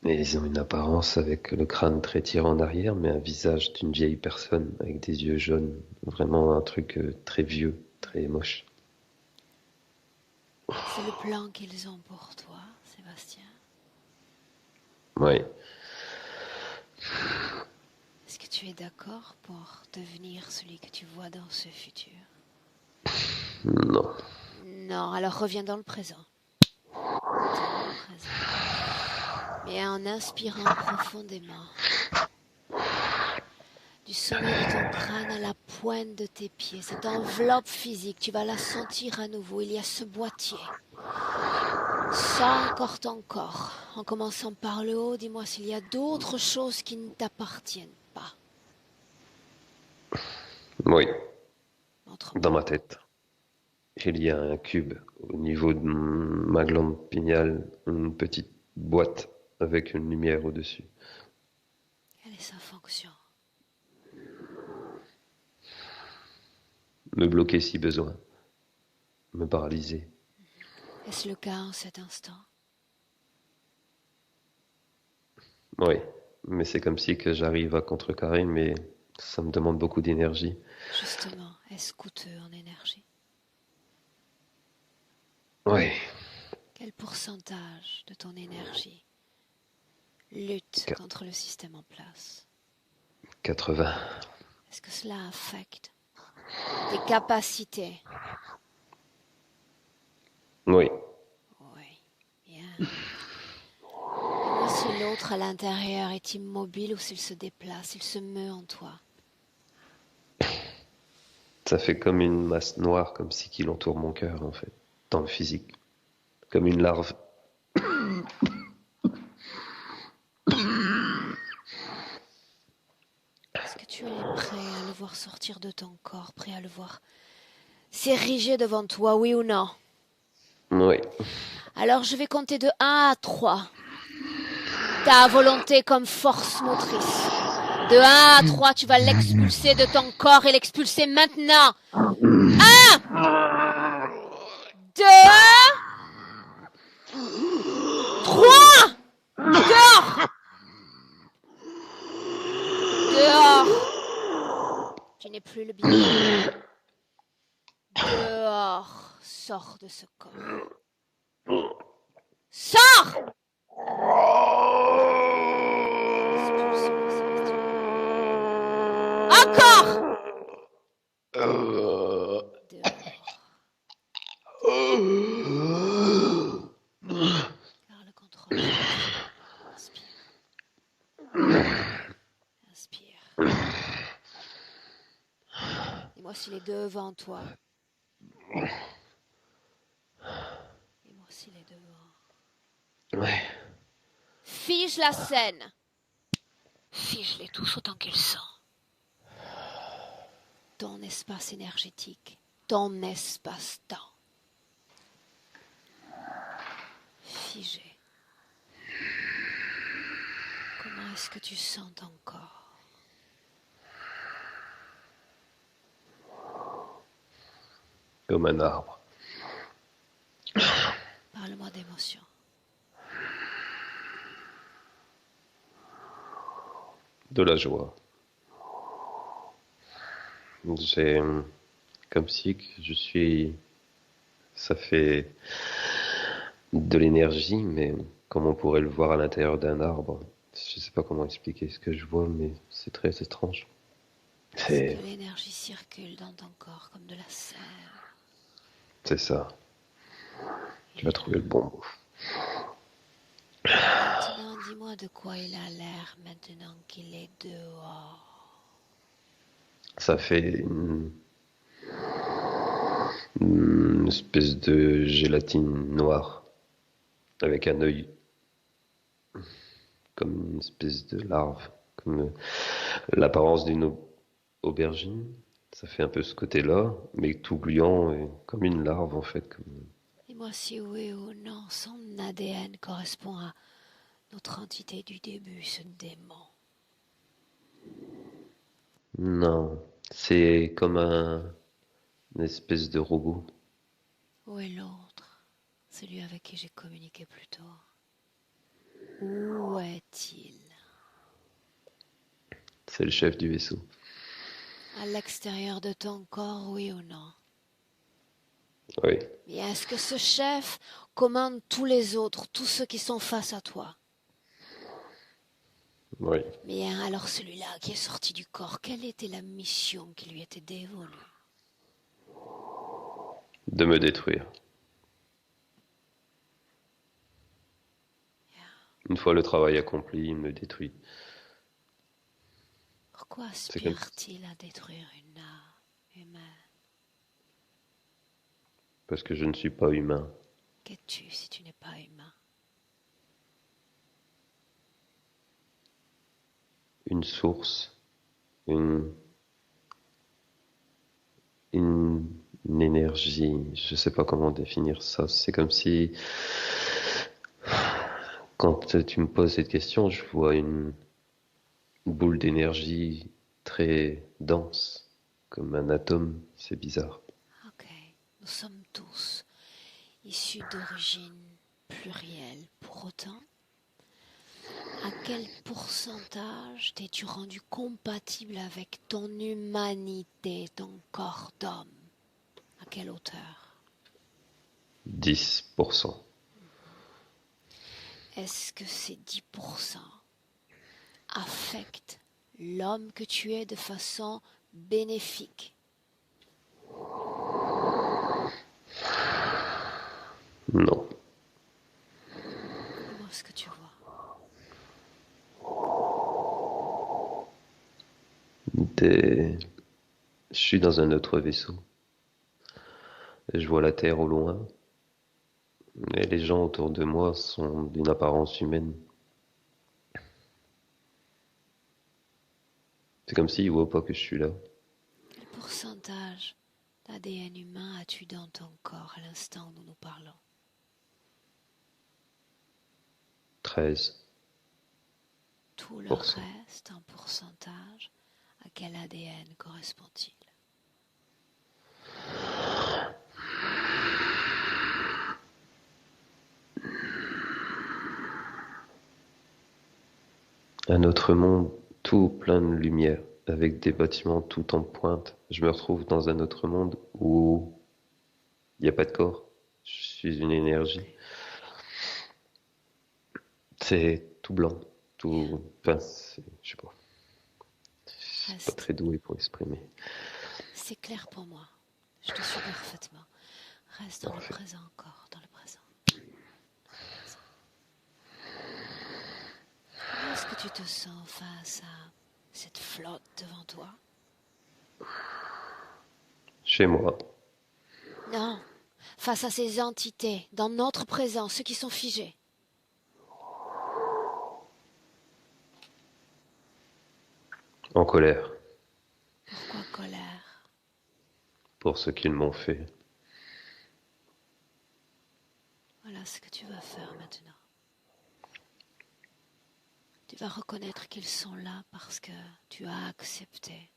Et ils ont une apparence avec le crâne très tiré en arrière, mais un visage d'une vieille personne avec des yeux jaunes. Vraiment un truc très vieux, très moche. C'est le plan qu'ils ont pour toi, Sébastien. Ouais. Est-ce que tu es d'accord pour devenir celui que tu vois dans ce futur? Non. Non, alors reviens dans le présent. Dans le présent. Mais en inspirant profondément. Du sommet de ton crâne à la pointe de tes pieds, cette enveloppe physique, tu vas la sentir à nouveau. Il y a ce boîtier. Sens encore ton corps. En commençant par le haut, dis-moi s'il y a d'autres choses qui ne t'appartiennent pas. Oui, dans Montre-moi. ma tête. Il y a un cube au niveau de ma glande pinéale, une petite boîte avec une lumière au-dessus. Quelle est sa fonction? Me bloquer si besoin, me paralyser. Est-ce le cas en cet instant? Oui, mais c'est comme si que j'arrive à contrecarrer, mais ça me demande beaucoup d'énergie. Justement, est-ce coûteux en énergie? Oui, Quel pourcentage de ton énergie lutte contre le système en place? 80. Est-ce que cela affecte tes capacités? Oui, Oui, bien. Dis-moi si l'autre à l'intérieur est immobile ou s'il se déplace, s'il se meut en toi. ça fait comme une masse noire, comme si qu'il entoure mon cœur, en fait, dans le physique. Comme une larve. Est-ce que tu es prêt à le voir sortir de ton corps, prêt à le voir s'ériger devant toi, oui ou non? Oui, Alors je vais compter de 1 à 3. Ta volonté comme force motrice. De 1 à 3, tu vas l'expulser de ton corps et l'expulser maintenant. 2, 3. Dehors. Dehors. Tu n'es plus le bienvenu. Dehors. Sors de ce corps. Sors. Expulse-le, Sébastien. Encore. Dehors. Car le contrôle sur toi. Inspire. Inspire. Dis-moi s'il est devant toi. Dis-moi s'il est devant. ouais. Fige la scène. Fige-les tous autant qu'ils sont. Ton espace énergétique. Ton espace-temps. Figé. Comment est-ce que tu sens ton corps? Comme un arbre. Parle-moi d'émotion. De la joie. C'est comme si que je suis... Ça fait de l'énergie, mais comme on pourrait le voir à l'intérieur d'un arbre. Je sais pas comment expliquer ce que je vois, mais c'est très étrange. Est-ce que C'est, l'énergie circule dans ton corps comme de la sève? c'est ça. Tu as trouvé le bon mot. Maintenant, dis-moi de quoi il a l'air maintenant qu'il est dehors. Ça fait une espèce de gélatine noire avec un œil comme une espèce de larve, comme l'apparence d'une aubergine. Ça fait un peu ce côté-là, mais tout gluant et comme une larve en fait. Dis-moi si oui ou non son ADN correspond à notre entité du début, ce démon. Non, c'est comme une espèce de robot. Où est l'autre? Celui avec qui j'ai communiqué plus tôt. Où est-il? C'est le chef du vaisseau. À l'extérieur de ton corps, oui ou non? Oui, Mais est-ce que ce chef commande tous les autres, tous ceux qui sont face à toi? oui. Bien, alors celui-là qui est sorti du corps, quelle était la mission qui lui était dévolue? De me détruire. Une fois le travail accompli, il me détruit. Pourquoi C'est comme aspire-t-il à détruire une âme humaine? parce que je ne suis pas humain. Qu'es-tu si tu n'es pas humain? Une source, une une, une énergie, je sais pas comment définir ça. C'est comme si, quand tu me poses cette question, je vois une boule d'énergie très dense, comme un atome. C'est bizarre. Ok, nous sommes tous issus d'origines plurielles. Pour autant, à quel pourcentage t'es-tu rendu compatible avec ton humanité, ton corps d'homme? À quelle hauteur? 10%. Est-ce que ces 10% affectent l'homme que tu es de façon bénéfique? Non. Dis-moi ce que tu vois. Je suis dans un autre vaisseau. Et je vois la Terre au loin. Et les gens autour de moi sont d'une apparence humaine. C'est comme s'ils voient pas que je suis là. Quel pourcentage d'ADN humain as-tu dans ton corps à l'instant où nous nous parlons? 13%. Tout le reste en pourcentage, à quel ADN correspond-il? Un autre monde tout plein de lumière, avec des bâtiments tout en pointe. Je me retrouve dans un autre monde où il n'y a pas de corps. Je suis une énergie. Okay. C'est tout blanc, tout. Enfin, je sais pas. Je suis pas Reste. très doué pour exprimer. C'est clair pour moi. Je te suis parfaitement. Reste dans le Parfait. présent encore, dans le présent. Comment est-ce que tu te sens face à cette flotte devant toi? Chez moi, Non, face à ces entités, dans notre présent, ceux qui sont figés. en colère Pourquoi colère? pour ce qu'ils m'ont fait. Voilà ce que tu vas faire maintenant. Tu vas reconnaître qu'ils sont là parce que tu as accepté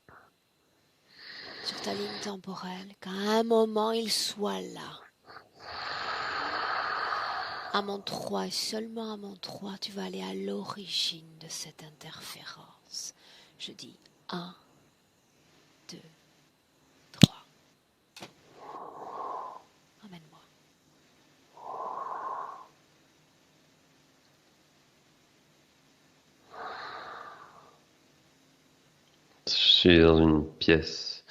sur ta ligne temporelle qu'à un moment ils soient là. À mon 3 et seulement à mon 3, tu vas aller à l'origine de cette interférence. Je dis 1, 2, 3. Emmène-moi. Je suis dans une pièce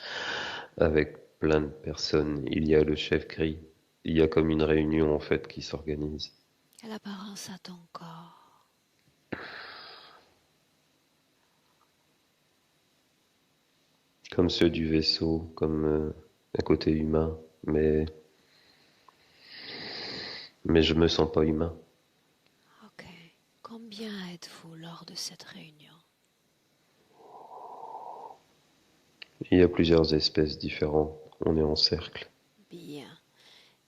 avec plein de personnes. Il y a le chef gris. Il y a comme une réunion en fait qui s'organise. Quelle apparence a ton corps? Comme ceux du vaisseau, comme un côté humain, mais je me sens pas humain. Ok. Combien êtes-vous lors de cette réunion? Il y a plusieurs espèces différentes. On est en cercle. Bien.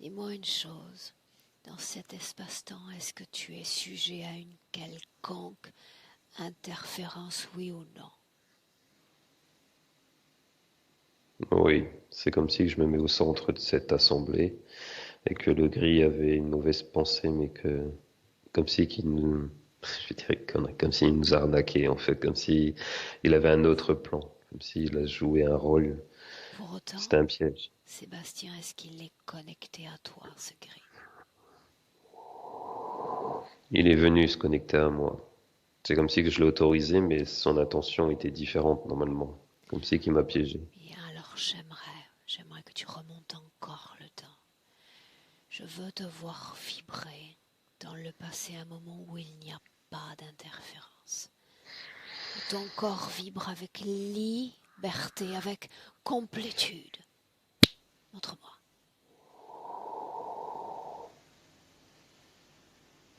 Dis-moi une chose. Dans cet espace-temps, est-ce que tu es sujet à une quelconque interférence, oui ou non? Oui, c'est comme si je me mets au centre de cette assemblée et que le gris avait une mauvaise pensée, mais que comme si qu'il nous, je dirais comme s'il nous arnaquait en fait, comme si il avait un autre plan, comme s'il a joué un rôle. Pour autant, C'était un piège. Sébastien, est-ce qu'il est connecté à toi, ce gris? Il est venu se connecter à moi. C'est comme si que je l'ai autorisé, mais son intention était différente normalement. Comme si qu'il m'a piégé. Bien, alors j'aimerais que tu remontes encore le temps. Je veux te voir vibrer dans le passé, un moment où il n'y a pas d'interférence. Où ton corps vibre avec liberté, avec complétude. Montre-moi.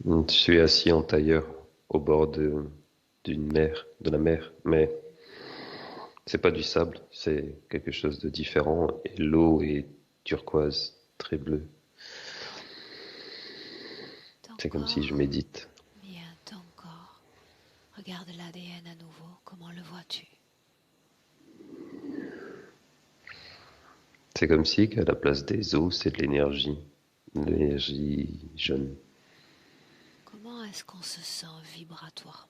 Je suis assis en tailleur au bord d'une mer, de la mer, mais C'est pas du sable, c'est quelque chose de différent. Et l'eau est turquoise, très bleue. Ton C'est comme si je corps, médite. bien, ton corps. Regarde l'ADN à nouveau, comment le vois-tu? C'est comme si qu'à la place des os, c'est de l'énergie jaune. Comment est-ce qu'on se sent vibratoirement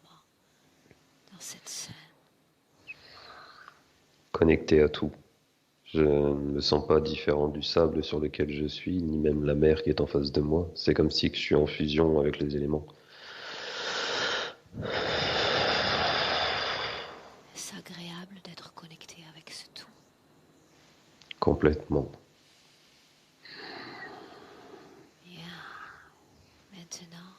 dans cette scène? Connecté à tout. Je ne me sens pas différent du sable sur lequel je suis, ni même la mer qui est en face de moi. C'est comme si que je suis en fusion avec les éléments. Est-ce agréable d'être connecté avec ce tout? Complètement. Bien. Maintenant,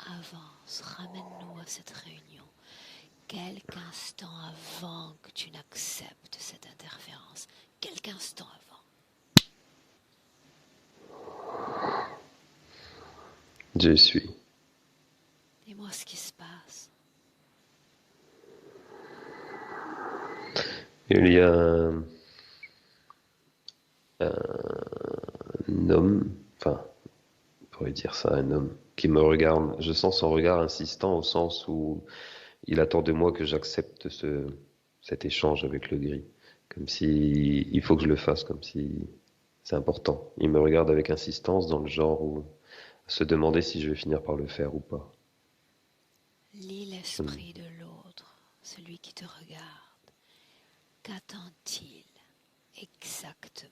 avance, ramène-nous à cette réunion. Quelques instants avant que tu n'acceptes cette interférence. Quelques instants avant. Je suis. Dis-moi ce qui se passe. Il y a un homme, enfin, on pourrait dire ça, un homme, qui me regarde. Je sens son regard insistant au sens où il attend de moi que j'accepte cet échange avec le gris. Comme si il faut que je le fasse, comme si c'est important. Il me regarde avec insistance dans le genre où se demander si je vais finir par le faire ou pas. Lis Je- l'esprit de l'autre, celui qui te regarde. Qu'attend-il exactement?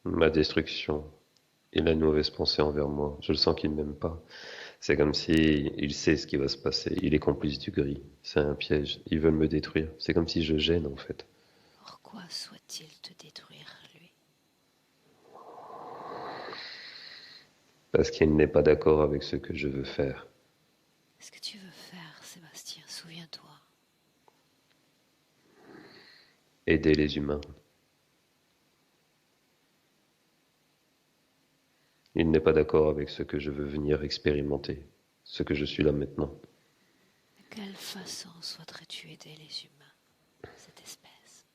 Ma destruction et la mauvaise pensée envers moi. Je le sens qu'il ne m'aime pas. C'est comme si il sait ce qui va se passer. Il est complice du gris. C'est un piège. Ils veulent me détruire. C'est comme si je gêne en fait. Pourquoi souhaite-t-il te détruire, lui? Parce qu'il n'est pas d'accord avec ce que je veux faire. Qu'est-ce que tu veux faire, Sébastien? Souviens-toi. Aider les humains. Il n'est pas d'accord avec ce que je veux venir expérimenter. Ce que je suis là maintenant. De quelle façon souhaiterais-tu aider les humains, cette espèce?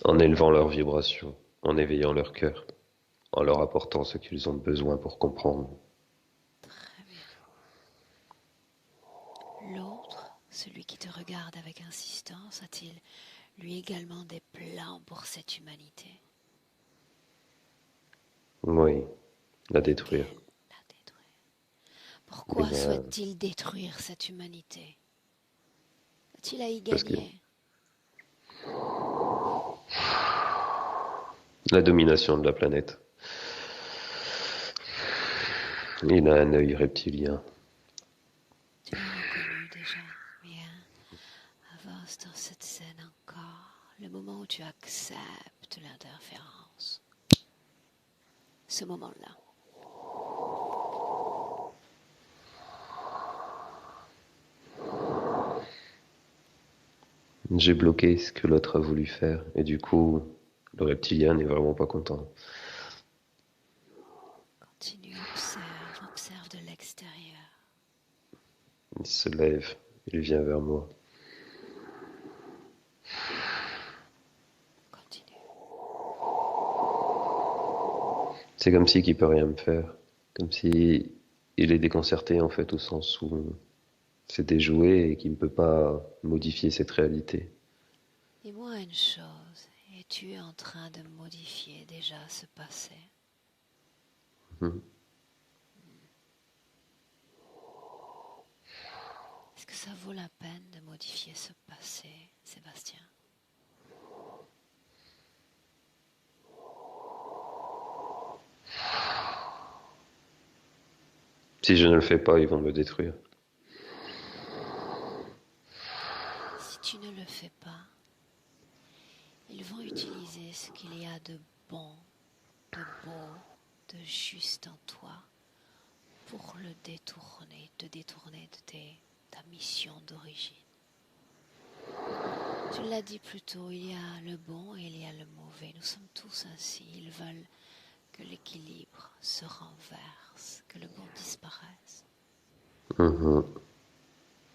En élevant leurs vibrations. En éveillant leur cœur. En leur apportant ce qu'ils ont besoin pour comprendre. Très bien. L'autre, celui qui te regarde avec insistance, a-t-il lui également des plans pour cette humanité? Oui, la détruire. Lesquels la détruire? Eh Pourquoi ben, souhaite-t-il détruire cette humanité? A-t-il à y parce que gagner? la domination de la planète. Il a un œil reptilien. Tu l'as reconnu déjà. Bien. Avance dans cette scène encore. Le moment où tu acceptes l'interférence. Ce moment-là. J'ai bloqué ce que l'autre a voulu faire et du coup, le reptilien n'est vraiment pas content. Continue, observe, observe de l'extérieur. Il se lève, il vient vers moi. Continue. C'est comme si il peut rien me faire. Comme si il est déconcerté en fait au sens où c'est déjoué et qu'il ne peut pas modifier cette réalité. Dis-moi une chose. Es-tu en train de modifier déjà ce passé? Hmm. Est-ce que ça vaut la peine de modifier ce passé, Sébastien? Si je ne le fais pas, ils vont me détruire. Si tu ne le fais pas, ils vont utiliser ce qu'il y a de bon, de beau, de juste en toi pour le détourner, te détourner de ta mission d'origine. Tu l'as dit plus tôt, il y a le bon et il y a le mauvais. Nous sommes tous ainsi. Ils veulent que l'équilibre se renverse, que le bon disparaisse. Mhm.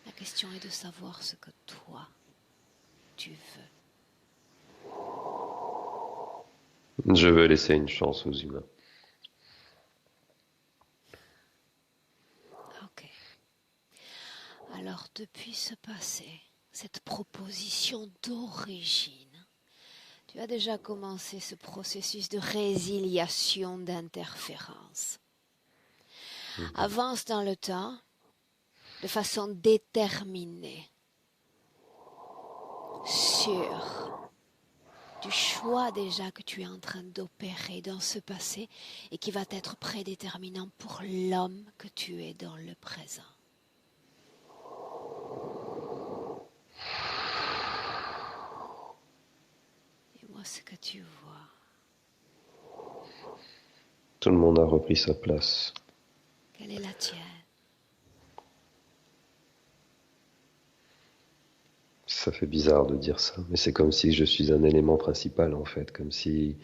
La question est de savoir ce que toi, tu veux. Je veux laisser une chance aux humains. Ok. Alors, depuis ce passé, cette proposition d'origine, tu as déjà commencé ce processus de résiliation d'interférence. Mhm. Avance dans le temps de façon déterminée, sûre du choix déjà que tu es en train d'opérer dans ce passé et qui va être prédéterminant pour l'homme que tu es dans le présent. Dis-moi ce que tu vois. Tout le monde a repris sa place. Quelle est la tienne? Ça fait bizarre de dire ça, mais c'est comme si je suis un élément principal en fait, comme si,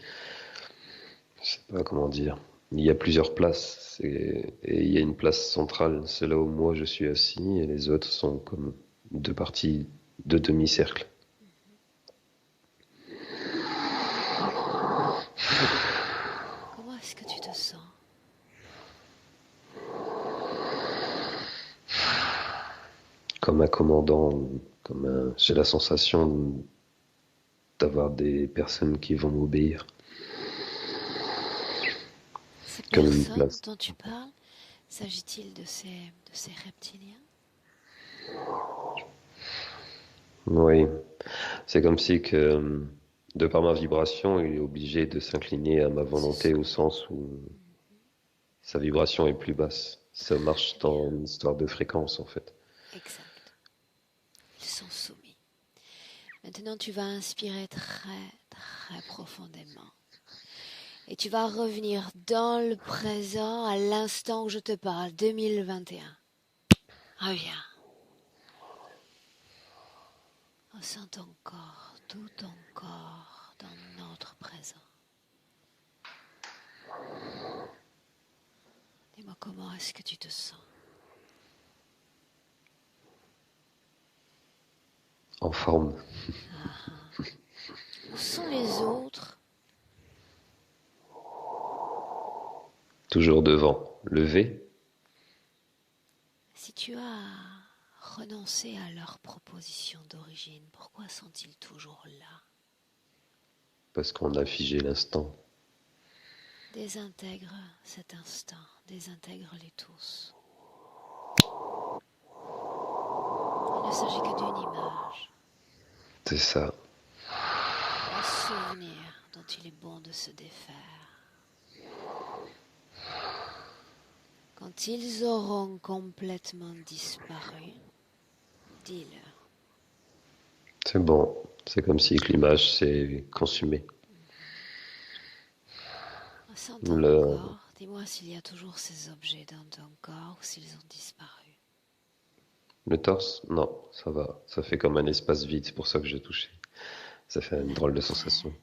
je sais pas comment dire, il y a plusieurs places et il y a une place centrale, c'est là où moi je suis assis et les autres sont comme deux parties de demi-cercle. Comment est-ce que tu te sens? Comme un commandant, j'ai la sensation d'avoir des personnes qui vont m'obéir, Ces comme une personnes place. dont tu parles, s'agit-il de ces reptiliens? Oui, c'est comme si que, de par ma vibration, il est obligé de s'incliner à ma Ils se volonté au soumettent. sens où sa vibration est plus basse. Ça marche Très bien. dans une histoire de fréquence, en fait. Exact. Ils sont soumis. Maintenant, tu vas inspirer très, très profondément. Et tu vas revenir dans le présent à l'instant où je te parle, 2021. Reviens. Ressens ton corps, tout ton corps dans notre présent. Dis-moi comment est-ce que tu te sens? En forme. Où sont les autres? Toujours devant. Levé. Si tu as renoncé à leur proposition d'origine, pourquoi sont-ils toujours là? Parce qu'on a figé l'instant. Désintègre cet instant, désintègre-les tous. Il ne s'agit que d'une image, C'est ça. un souvenir dont il est bon de se défaire. Quand ils auront complètement disparu, dis-le. C'est bon. C'est comme si que l'image s'est consumée. Ressens ton Le, corps, dis-moi s'il y a toujours ces objets dans ton corps ou s'ils ont disparu. le torse, non, ça va. Ça fait comme un espace vide, c'est pour ça que j'ai touché. Ça fait une La drôle de tête. sensation.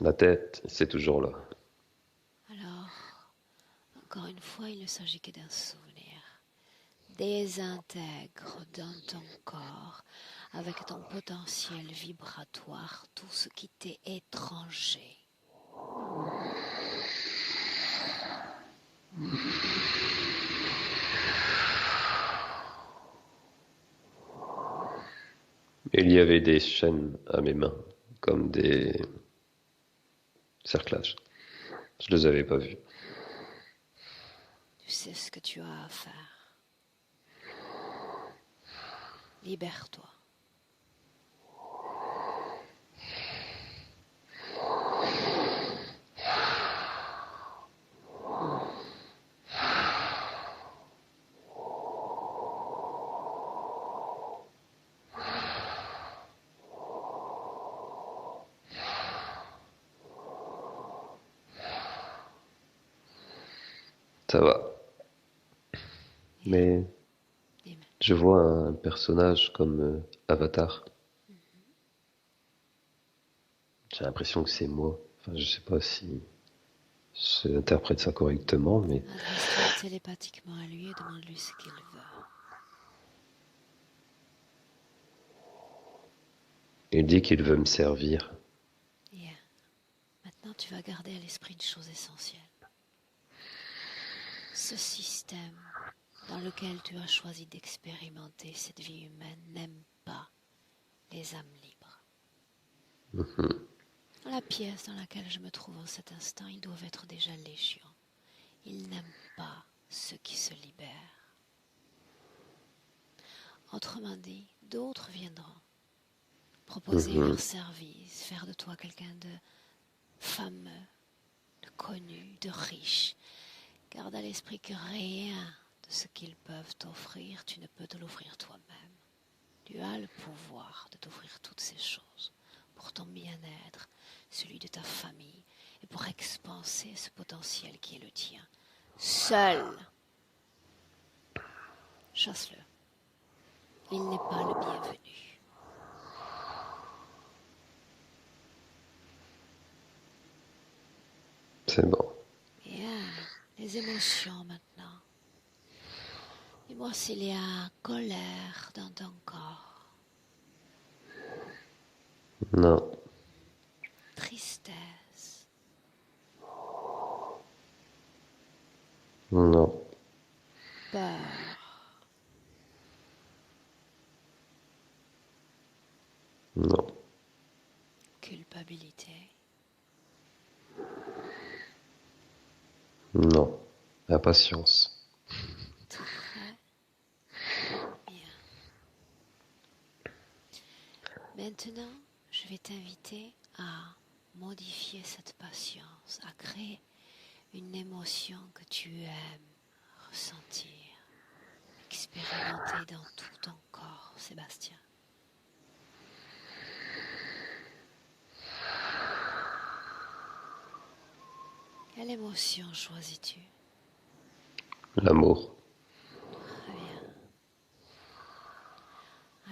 La tête, c'est toujours là. Alors, encore une fois, il ne s'agit que d'un souvenir. Désintègre dans ton corps, avec ton potentiel vibratoire, tout ce qui t'est étranger. Il y avait des chaînes à mes mains, comme des cerclages. Je les avais pas vus. Tu sais ce que tu as à faire. Libère-toi. Ça va. Bien, Mais dis-moi. je vois un personnage comme Avatar. J'ai l'impression que c'est moi. Enfin, je sais pas si j'interprète ça correctement, mais Adresse-toi télépathiquement à lui et demande-lui ce qu'il veut. il dit qu'il veut me servir. Bien. Maintenant, tu vas garder à l'esprit une chose essentielle. Ce système dans lequel tu as choisi d'expérimenter cette vie humaine n'aime pas les âmes libres. Dans la pièce dans laquelle je me trouve en cet instant, ils doivent être déjà légion. Ils n'aiment pas ceux qui se libèrent. Autrement dit, d'autres viendront proposer leur service, faire de toi quelqu'un de fameux, de connu, de riche. Garde à l'esprit que rien de ce qu'ils peuvent t'offrir, tu ne peux te l'offrir toi-même. Tu as le pouvoir de t'offrir toutes ces choses pour ton bien-être, celui de ta famille, et pour expanser ce potentiel qui est le tien. Seul. Chasse-le. Il n'est pas le bienvenu. C'est bon. Bien. Les émotions maintenant. Dis-moi s'il y a colère dans ton corps. Non, Tristesse. non, Peur. non, Culpabilité. non. Impatience. Très bien. Maintenant, je vais t'inviter à modifier cette patience, à créer une émotion que tu aimes ressentir, expérimenter dans tout ton corps, Sébastien. Quelle émotion choisis-tu? L'amour. Très bien.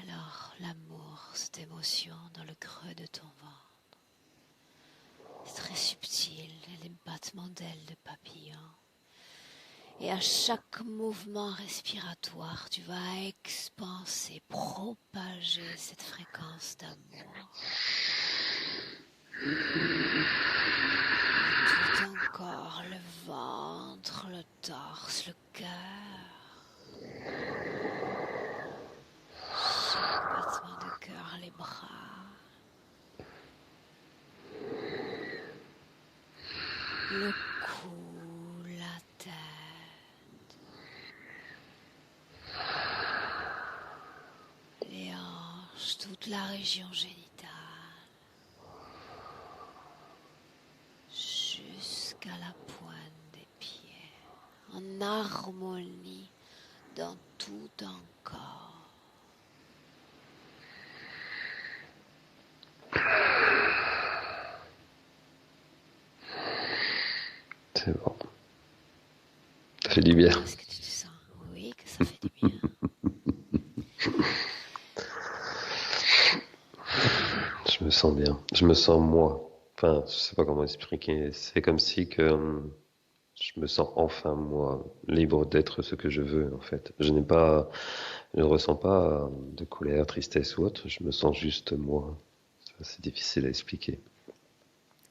Alors, l'amour, cette émotion dans le creux de ton ventre, c'est très subtil, les battements d'ailes de papillon. Et à chaque mouvement respiratoire, tu vas expanser, propager cette fréquence d'amour. Tout ton corps, le ventre, le torse, le cœur. Chaque battement de cœur, les bras. Le cou, la tête. Les hanches, toute la région génitale. Jusqu'à la pointe des pieds. En harmonie dans tout ton corps. C'est bon. Ça fait du bien. Est-ce que tu te sens? Oui, que ça fait du bien. Je me sens bien. Je me sens moi. Enfin, je sais pas comment expliquer. C'est comme si que je me sens enfin moi, libre d'être ce que je veux en fait. Je ne ressens pas de colère, tristesse ou autre. Je me sens juste moi. C'est difficile à expliquer.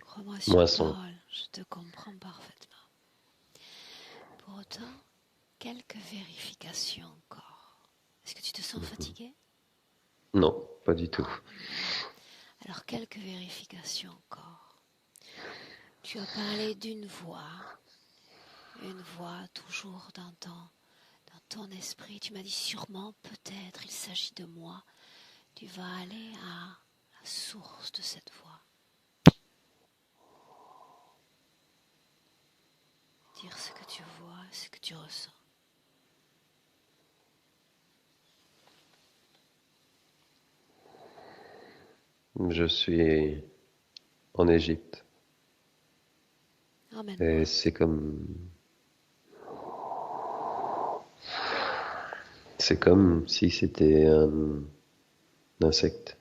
Crois-moi Moi, sur son. parole, je te comprends parfaitement. Pour autant, quelques vérifications encore. Est-ce que tu te sens fatigué? Non, pas du tout. Alors, quelques vérifications encore. Tu as parlé d'une voix toujours dans ton esprit. Tu m'as dit sûrement, peut-être, il s'agit de moi. Tu vas aller à la source de cette voix. Dire ce que tu vois, ce que tu ressens. Je suis en Égypte Emmène-moi. et c'est comme si c'était un insecte,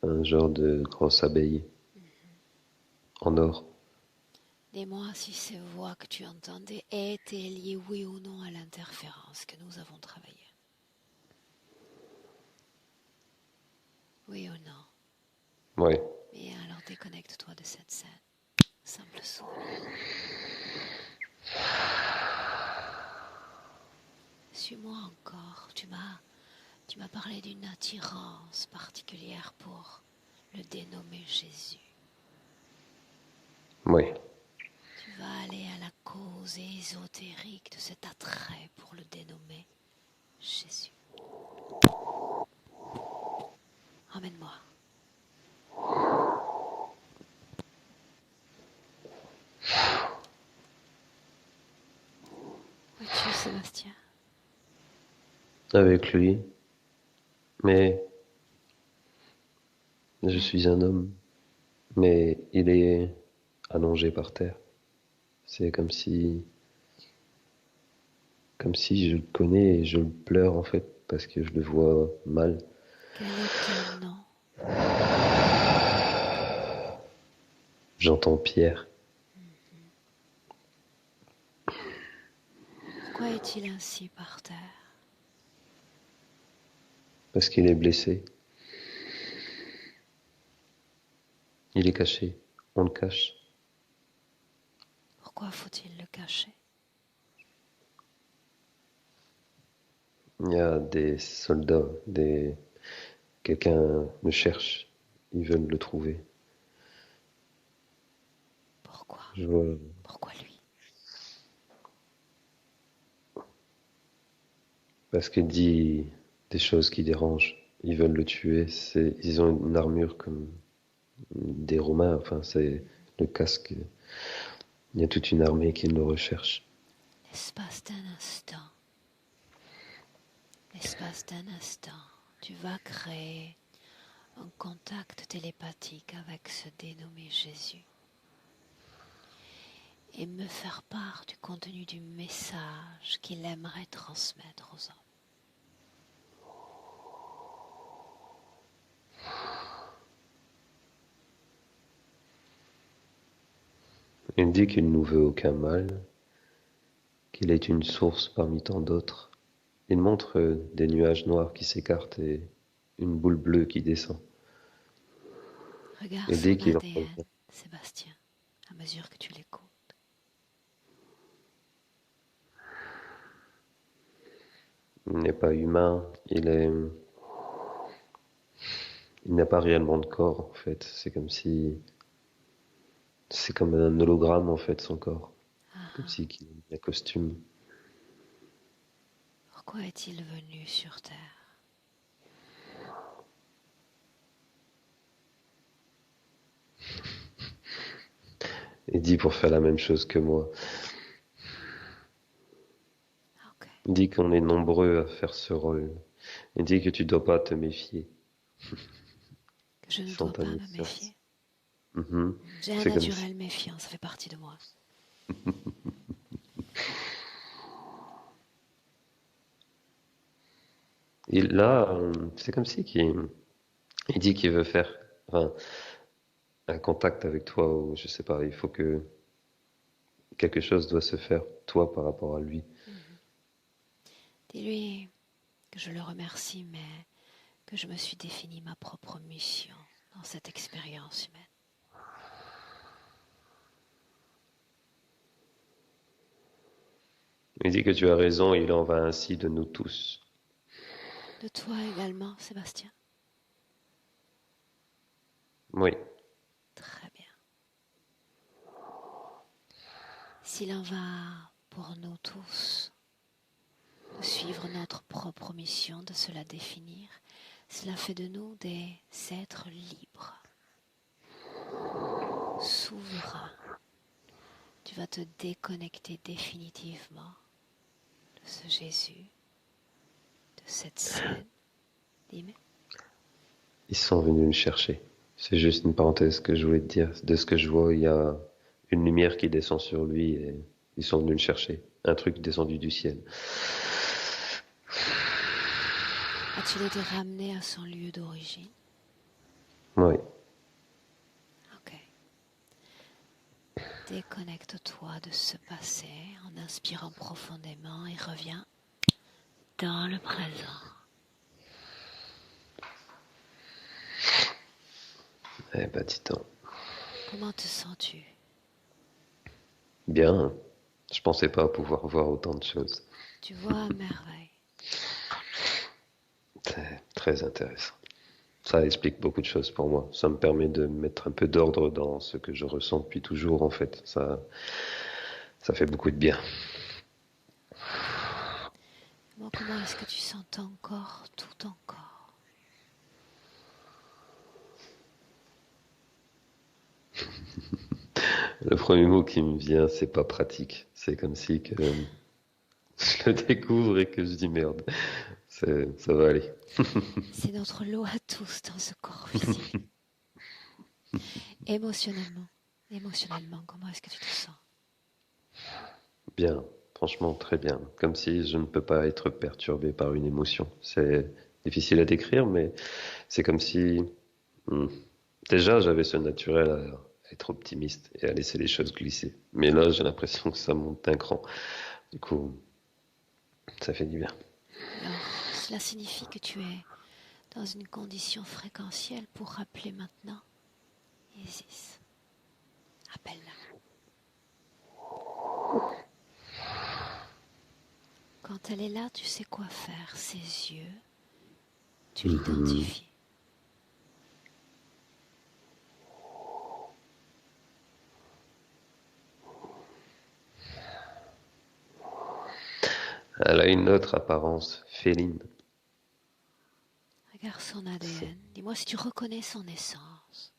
un genre de grosse abeille en or. Dis-moi si ces voix que tu entendais étaient liées oui ou non à l'interférence que nous avons travaillée. Oui ou non? Oui. Bien, alors déconnecte-toi de cette scène. Simple souris. Suis-moi encore. Tu m'as parlé d'une attirance particulière pour le dénommé Jésus. Oui. Tu vas aller à la cause ésotérique de cet attrait pour le dénommé Jésus. Emmène-moi. Où es-tu, Sébastien? Avec lui. Mais je suis un homme. Mais il est allongé par terre. C'est comme si je le connais et je le pleure en fait parce que je le vois mal. Quel est ton nom? J'entends Pierre Pourquoi est-il ainsi par terre? parce qu'il est blessé. Il est caché. On le cache. Pourquoi faut-il le cacher? Il y a des soldats, quelqu'un me cherche. Ils veulent le trouver. Pourquoi? Je vois. Pourquoi lui? Parce qu'il dit des choses qui dérangent. Ils veulent le tuer. Ils ont une armure comme des Romains. Enfin, c'est le casque. Il y a toute une armée qui le recherche. L'espace d'un instant, tu vas créer un contact télépathique avec ce dénommé Jésus et me faire part du contenu du message qu'il aimerait transmettre aux hommes. Il dit qu'il ne nous veut aucun mal, qu'il est une source parmi tant d'autres. Il montre des nuages noirs qui s'écartent et une boule bleue qui descend. Regarde Il dit son qu'il ADN, Sébastien, à mesure que tu l'écoutes. n'est pas humain, il n'a pas réellement de corps en fait. C'est comme un hologramme en fait son corps, comme si il a un costume. Pourquoi est-il venu sur Terre? Il dit pour faire la même chose que moi. Ok. Il dit qu'on est nombreux à faire ce rôle. Il dit que tu dois pas te méfier. Que je ne Sans dois ta pas me méfiance. méfier. Mhm. J'ai un C'est comme si. naturel méfiant, ça fait partie de moi. C'est comme si il dit qu'il veut faire enfin, un contact avec toi ou je sais pas. Il faut que quelque chose doit se faire toi par rapport à lui. Dis-lui que je le remercie, mais que je me suis défini ma propre mission dans cette expérience humaine. Il dit que tu as raison. Il en va ainsi de nous tous. De toi également, Sébastien? Oui. Très bien. S'il en va pour nous tous, de suivre notre propre mission, de se la définir, cela fait de nous des êtres libres, souverains. Tu vas te déconnecter définitivement de ce Jésus, de cette scène. Dis-moi. Ils sont venus me chercher. C'est juste une parenthèse que je voulais te dire. De ce que je vois, il y a une lumière qui descend sur lui et ils sont venus le chercher. Un truc descendu du ciel. As-tu été ramené à son lieu d'origine? Oui. Ok. Déconnecte-toi de ce passé en inspirant profondément et reviens dans le présent. Eh ben, dis donc. Comment te sens-tu? Bien. Je pensais pas pouvoir voir autant de choses. Tu vois à merveille. C'est très intéressant. Ça explique beaucoup de choses pour moi. Ça me permet de mettre un peu d'ordre dans ce que je ressens depuis toujours, en fait. Ça fait beaucoup de bien. Comment est-ce que tu sens ton corps, tout ton corps? Le premier mot qui me vient, c'est pas pratique. C'est comme si que je le découvre et que je dis merde. Ça va aller. C'est notre lot à tous dans ce corps physique. Émotionnellement, comment est-ce que tu te sens? Bien, franchement, très bien. Comme si je ne peux pas être perturbé par une émotion. C'est difficile à décrire, mais c'est comme si hmm, déjà j'avais ce naturel à être optimiste et à laisser les choses glisser. Mais là, j'ai l'impression que ça monte d'un cran. Du coup, ça fait du bien. Alors, cela signifie que tu es dans une condition fréquentielle pour rappeler maintenant Isis. Appelle-la. Quand elle est là, tu sais quoi faire. Ses yeux, tu Mhm. l'identifies. Elle a une autre apparence féline. Regarde son C'est- ADN. Dis-moi si tu reconnais son essence.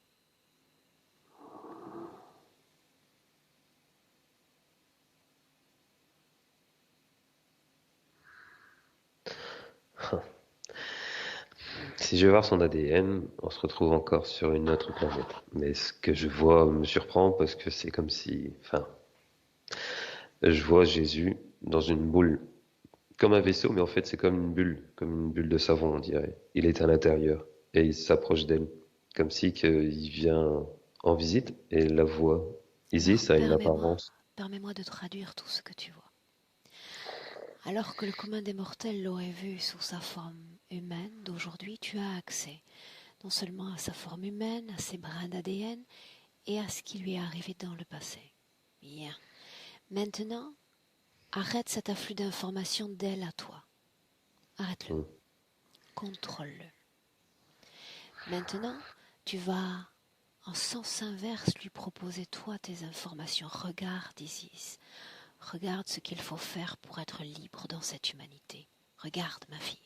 Si je vais voir son ADN, on se retrouve encore sur une autre planète. Mais ce que je vois me surprend parce que c'est comme si, enfin, je vois Jésus dans une boule, comme un vaisseau, mais en fait c'est comme une bulle de savon, on dirait. Il est à l'intérieur et il s'approche d'elle, comme si qu'il vient en visite et la voit. Alors, Isis a une apparence. permets-moi de traduire tout ce que tu vois. Alors que le commun des mortels l'aurait vu sous sa forme humaine d'aujourd'hui, tu as accès non seulement à sa forme humaine, à ses brins d'ADN et à ce qui lui est arrivé dans le passé. Bien. Maintenant, arrête cet afflux d'informations d'elle à toi. Arrête-le. Hmm. Contrôle-le. Maintenant, tu vas en sens inverse lui proposer toi tes informations. Regarde Isis. Regarde ce qu'il faut faire pour être libre dans cette humanité. Regarde ma fille.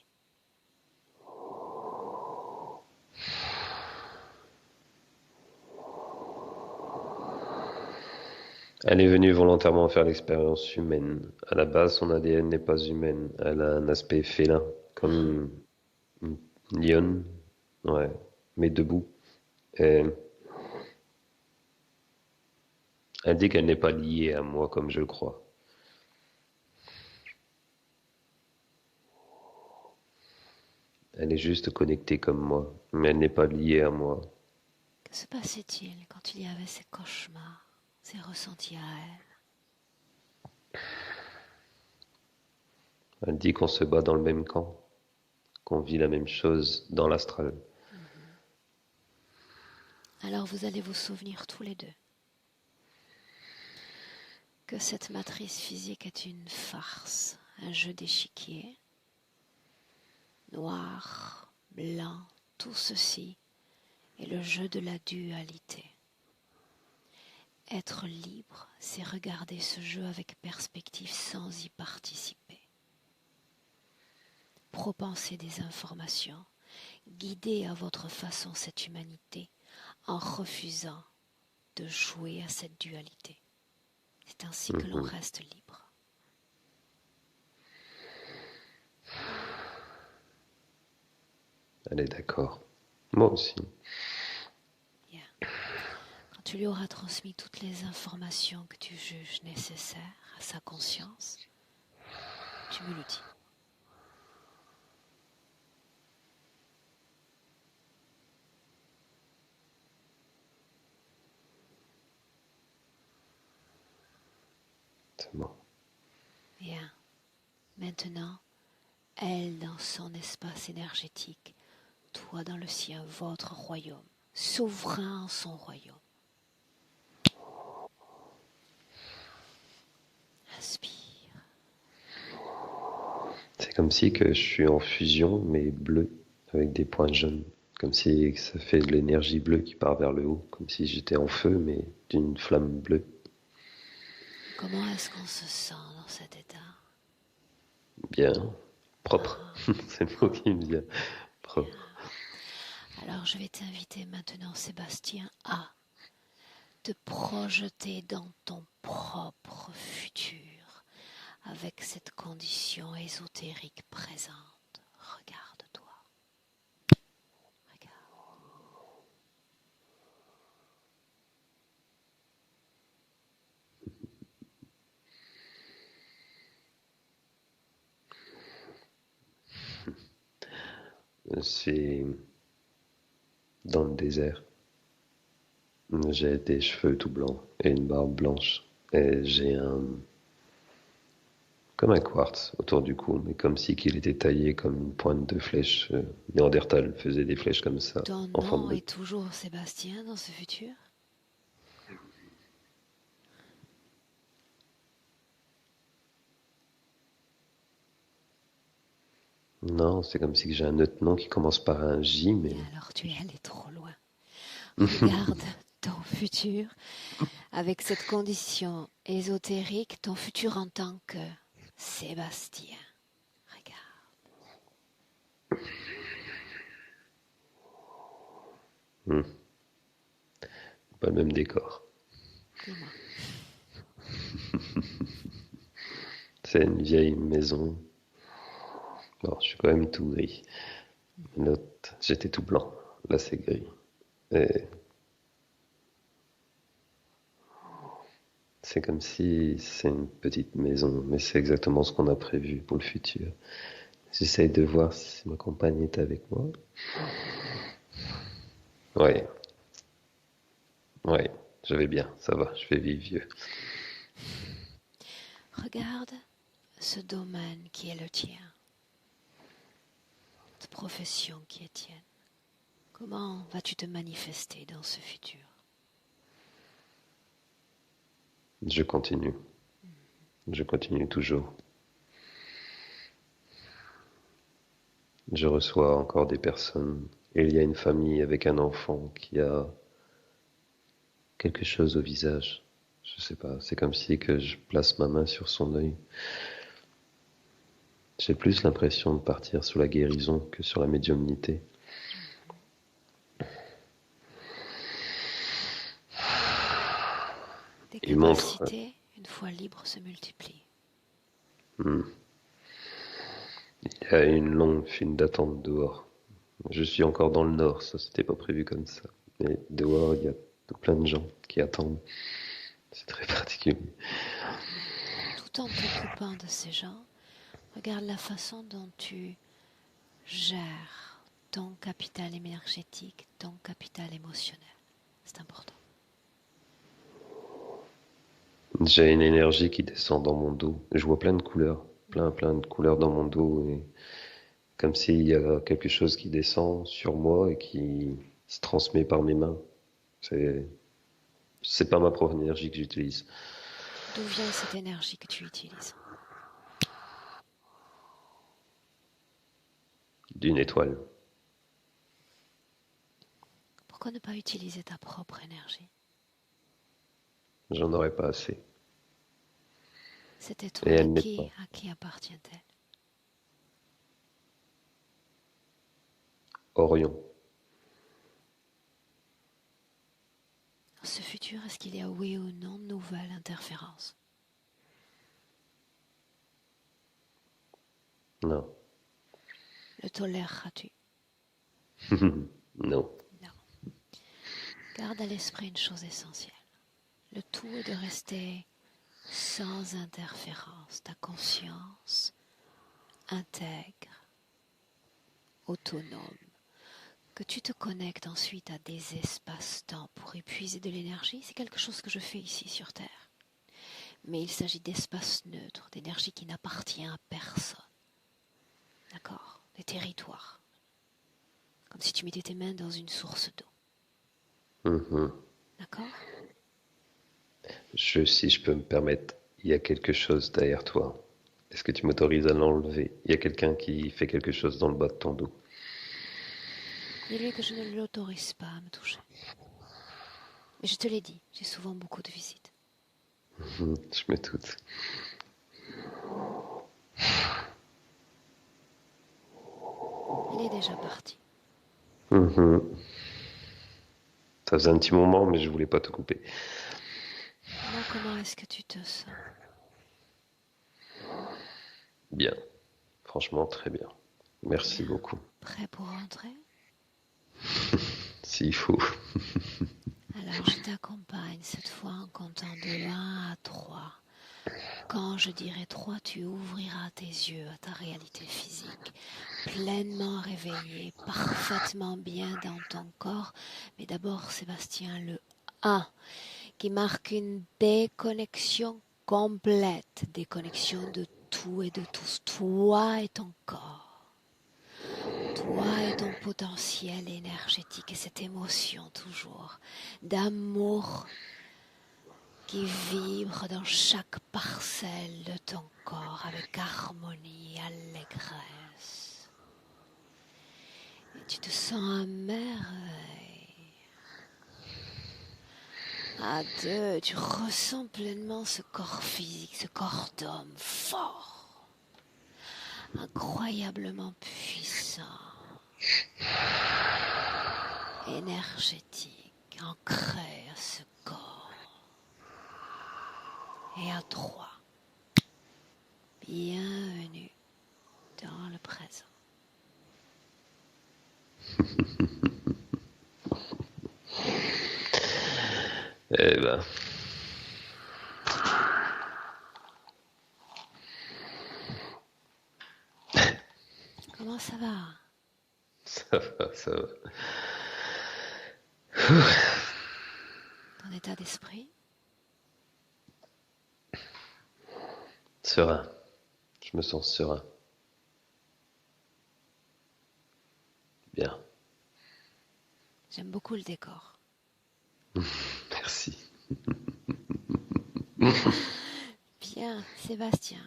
Elle est venue volontairement faire l'expérience humaine. À la base, son ADN n'est pas humaine. Elle a un aspect félin, comme une lionne, ouais, mais debout. Et elle dit qu'elle n'est pas liée à moi comme je le crois. Elle est juste connectée comme moi, mais elle n'est pas liée à moi. Que se passait-il quand il y avait ces cauchemars, ces ressentis à elle? Elle dit qu'on se bat dans le même camp, qu'on vit la même chose dans l'astral. Alors vous allez vous souvenir tous les deux que cette matrice physique est une farce, un jeu d'échiquier, noir, blanc, tout ceci est le jeu de la dualité. Être libre, c'est regarder ce jeu avec perspective sans y participer. Propenser des informations, guider à votre façon cette humanité en refusant de jouer à cette dualité. C'est ainsi que l'on Mhm. reste libre. Elle est d'accord. Moi aussi. Bien. Quand tu lui auras transmis toutes les informations que tu juges nécessaires à sa conscience, tu me le dis. Bon. Bien. Maintenant, elle dans son espace énergétique, toi dans le sien, votre royaume, souverain en son royaume. Inspire. C'est comme si que je suis en fusion, mais bleu, avec des points jaunes. Comme si ça fait de l'énergie bleue qui part vers le haut, comme si j'étais en feu, mais d'une flamme bleue. Comment est-ce qu'on se sent dans cet état? Bien, propre. C'est le mot qui me vient. Propre. Alors je vais t'inviter maintenant, Sébastien, à te projeter dans ton propre futur avec cette condition ésotérique présente. Regarde-toi. Regarde. C'est dans le désert. J'ai des cheveux tout blancs et une barbe blanche. Et j'ai comme un quartz autour du cou, mais comme si qu'il était taillé comme une pointe de flèche. Néandertal faisait des flèches comme ça, Ton en forme nom de... est toujours Sébastien dans ce futur? Non, c'est comme si j'ai un autre nom qui commence par un J, mais... Et alors tu es allé trop loin. Regarde ton futur avec cette condition ésotérique, ton futur en tant que Sébastien. Regarde. Pas le même décor. Dis-moi. C'est une vieille maison. Bon, je suis quand même tout gris. L'autre, j'étais tout blanc. Là, c'est gris. Et c'est comme si c'est une petite maison, mais c'est exactement ce qu'on a prévu pour le futur. J'essaye de voir si ma compagne est avec moi. Ouais, ouais, je vais bien, ça va, je vais vivre vieux. Regarde ce domaine qui est le tien, cette profession qui est tienne. Comment vas-tu te manifester dans ce futur? Je continue. Je continue toujours. Je reçois encore des personnes. Et il y a une famille avec un enfant qui a quelque chose au visage. Je sais pas, c'est comme si que je place ma main sur son œil. J'ai plus l'impression de partir sur la guérison que sur la médiumnité. Tes Il montre, capacités, une fois libres, se multiplient. il y a une longue file d'attente dehors. Je suis encore dans le nord, ça c'était pas prévu comme ça. Mais dehors, il y a plein de gens qui attendent. C'est très particulier. Tout en t'occupant de ces gens, regarde la façon dont tu gères ton capital énergétique, ton capital émotionnel. C'est important. J'ai une énergie qui descend dans mon dos. Je vois plein de couleurs, plein de couleurs dans mon dos, et comme s'il y a quelque chose qui descend sur moi et qui se transmet par mes mains. C'est pas ma propre énergie que j'utilise. D'où vient cette énergie que tu utilises? D'une étoile. Pourquoi ne pas utiliser ta propre énergie? J'en aurais pas assez. Cette Et étoile elle n'est pas. à qui appartient-elle? Orion. Dans ce futur, est-ce qu'il y a oui ou non de nouvelles interférences? Non. Le toléreras-tu? Non. Non. Garde à l'esprit une chose essentielle. Le tout est de rester sans interférence, ta conscience intègre, autonome, que tu te connectes ensuite à des espaces-temps pour épuiser de l'énergie, c'est quelque chose que je fais ici sur Terre. Mais il s'agit d'espaces neutres, d'énergie qui n'appartient à personne. D'accord? Des territoires. Comme si tu mettais tes mains dans une source d'eau. Mhm. D'accord? Si je peux me permettre, il y a quelque chose derrière toi. Est-ce que tu m'autorises à l'enlever? Il y a quelqu'un qui fait quelque chose dans le bas de ton dos. Dis-lui que je ne l'autorise pas à me toucher. Mais je te l'ai dit, j'ai souvent beaucoup de visites. Je me doute. Il est déjà parti. Mhm. Ça faisait un petit moment, mais je voulais pas te couper. Maintenant, comment est-ce que tu te sens? Bien. Franchement, très bien. Merci Bien. beaucoup. Prêt pour rentrer? S'il faut. Alors je t'accompagne cette fois en comptant de 1 à 3. Quand je dirai 3, tu ouvriras tes yeux à ta réalité physique, pleinement réveillé, parfaitement bien dans ton corps. Mais d'abord, Sébastien, le 1, qui marque une déconnexion complète, déconnexion de tout et de tous, toi et ton corps. Toi et ton potentiel énergétique et cette émotion toujours d'amour qui vibre dans chaque parcelle de ton corps avec harmonie et allégresse. Et tu te sens à merveille. À 2, tu ressens pleinement ce corps physique, ce corps d'homme fort, incroyablement puissant, énergétique, ancré à ce corps. Et à 3, bienvenue dans le présent. Eh ben, Comment ça va? ça va, ça va. Ton état d'esprit? Serein. Je me sens serein. Bien. J'aime beaucoup le décor. Merci. Bien, Sébastien.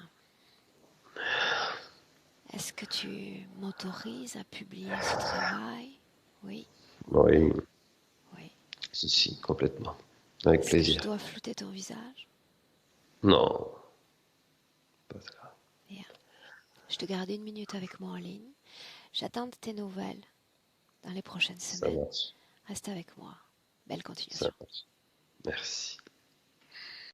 Est-ce que tu m'autorises à publier ce travail? Oui, Oui, oui. si, complètement. Avec Est-ce que je plaisir. dois flouter ton visage? Non, pas grave. Bien. Je te garde 1 minute avec moi en ligne. J'attends de tes nouvelles dans les prochaines Ça semaines. marche. Reste avec moi. Belle Ça continuation. marche. Merci.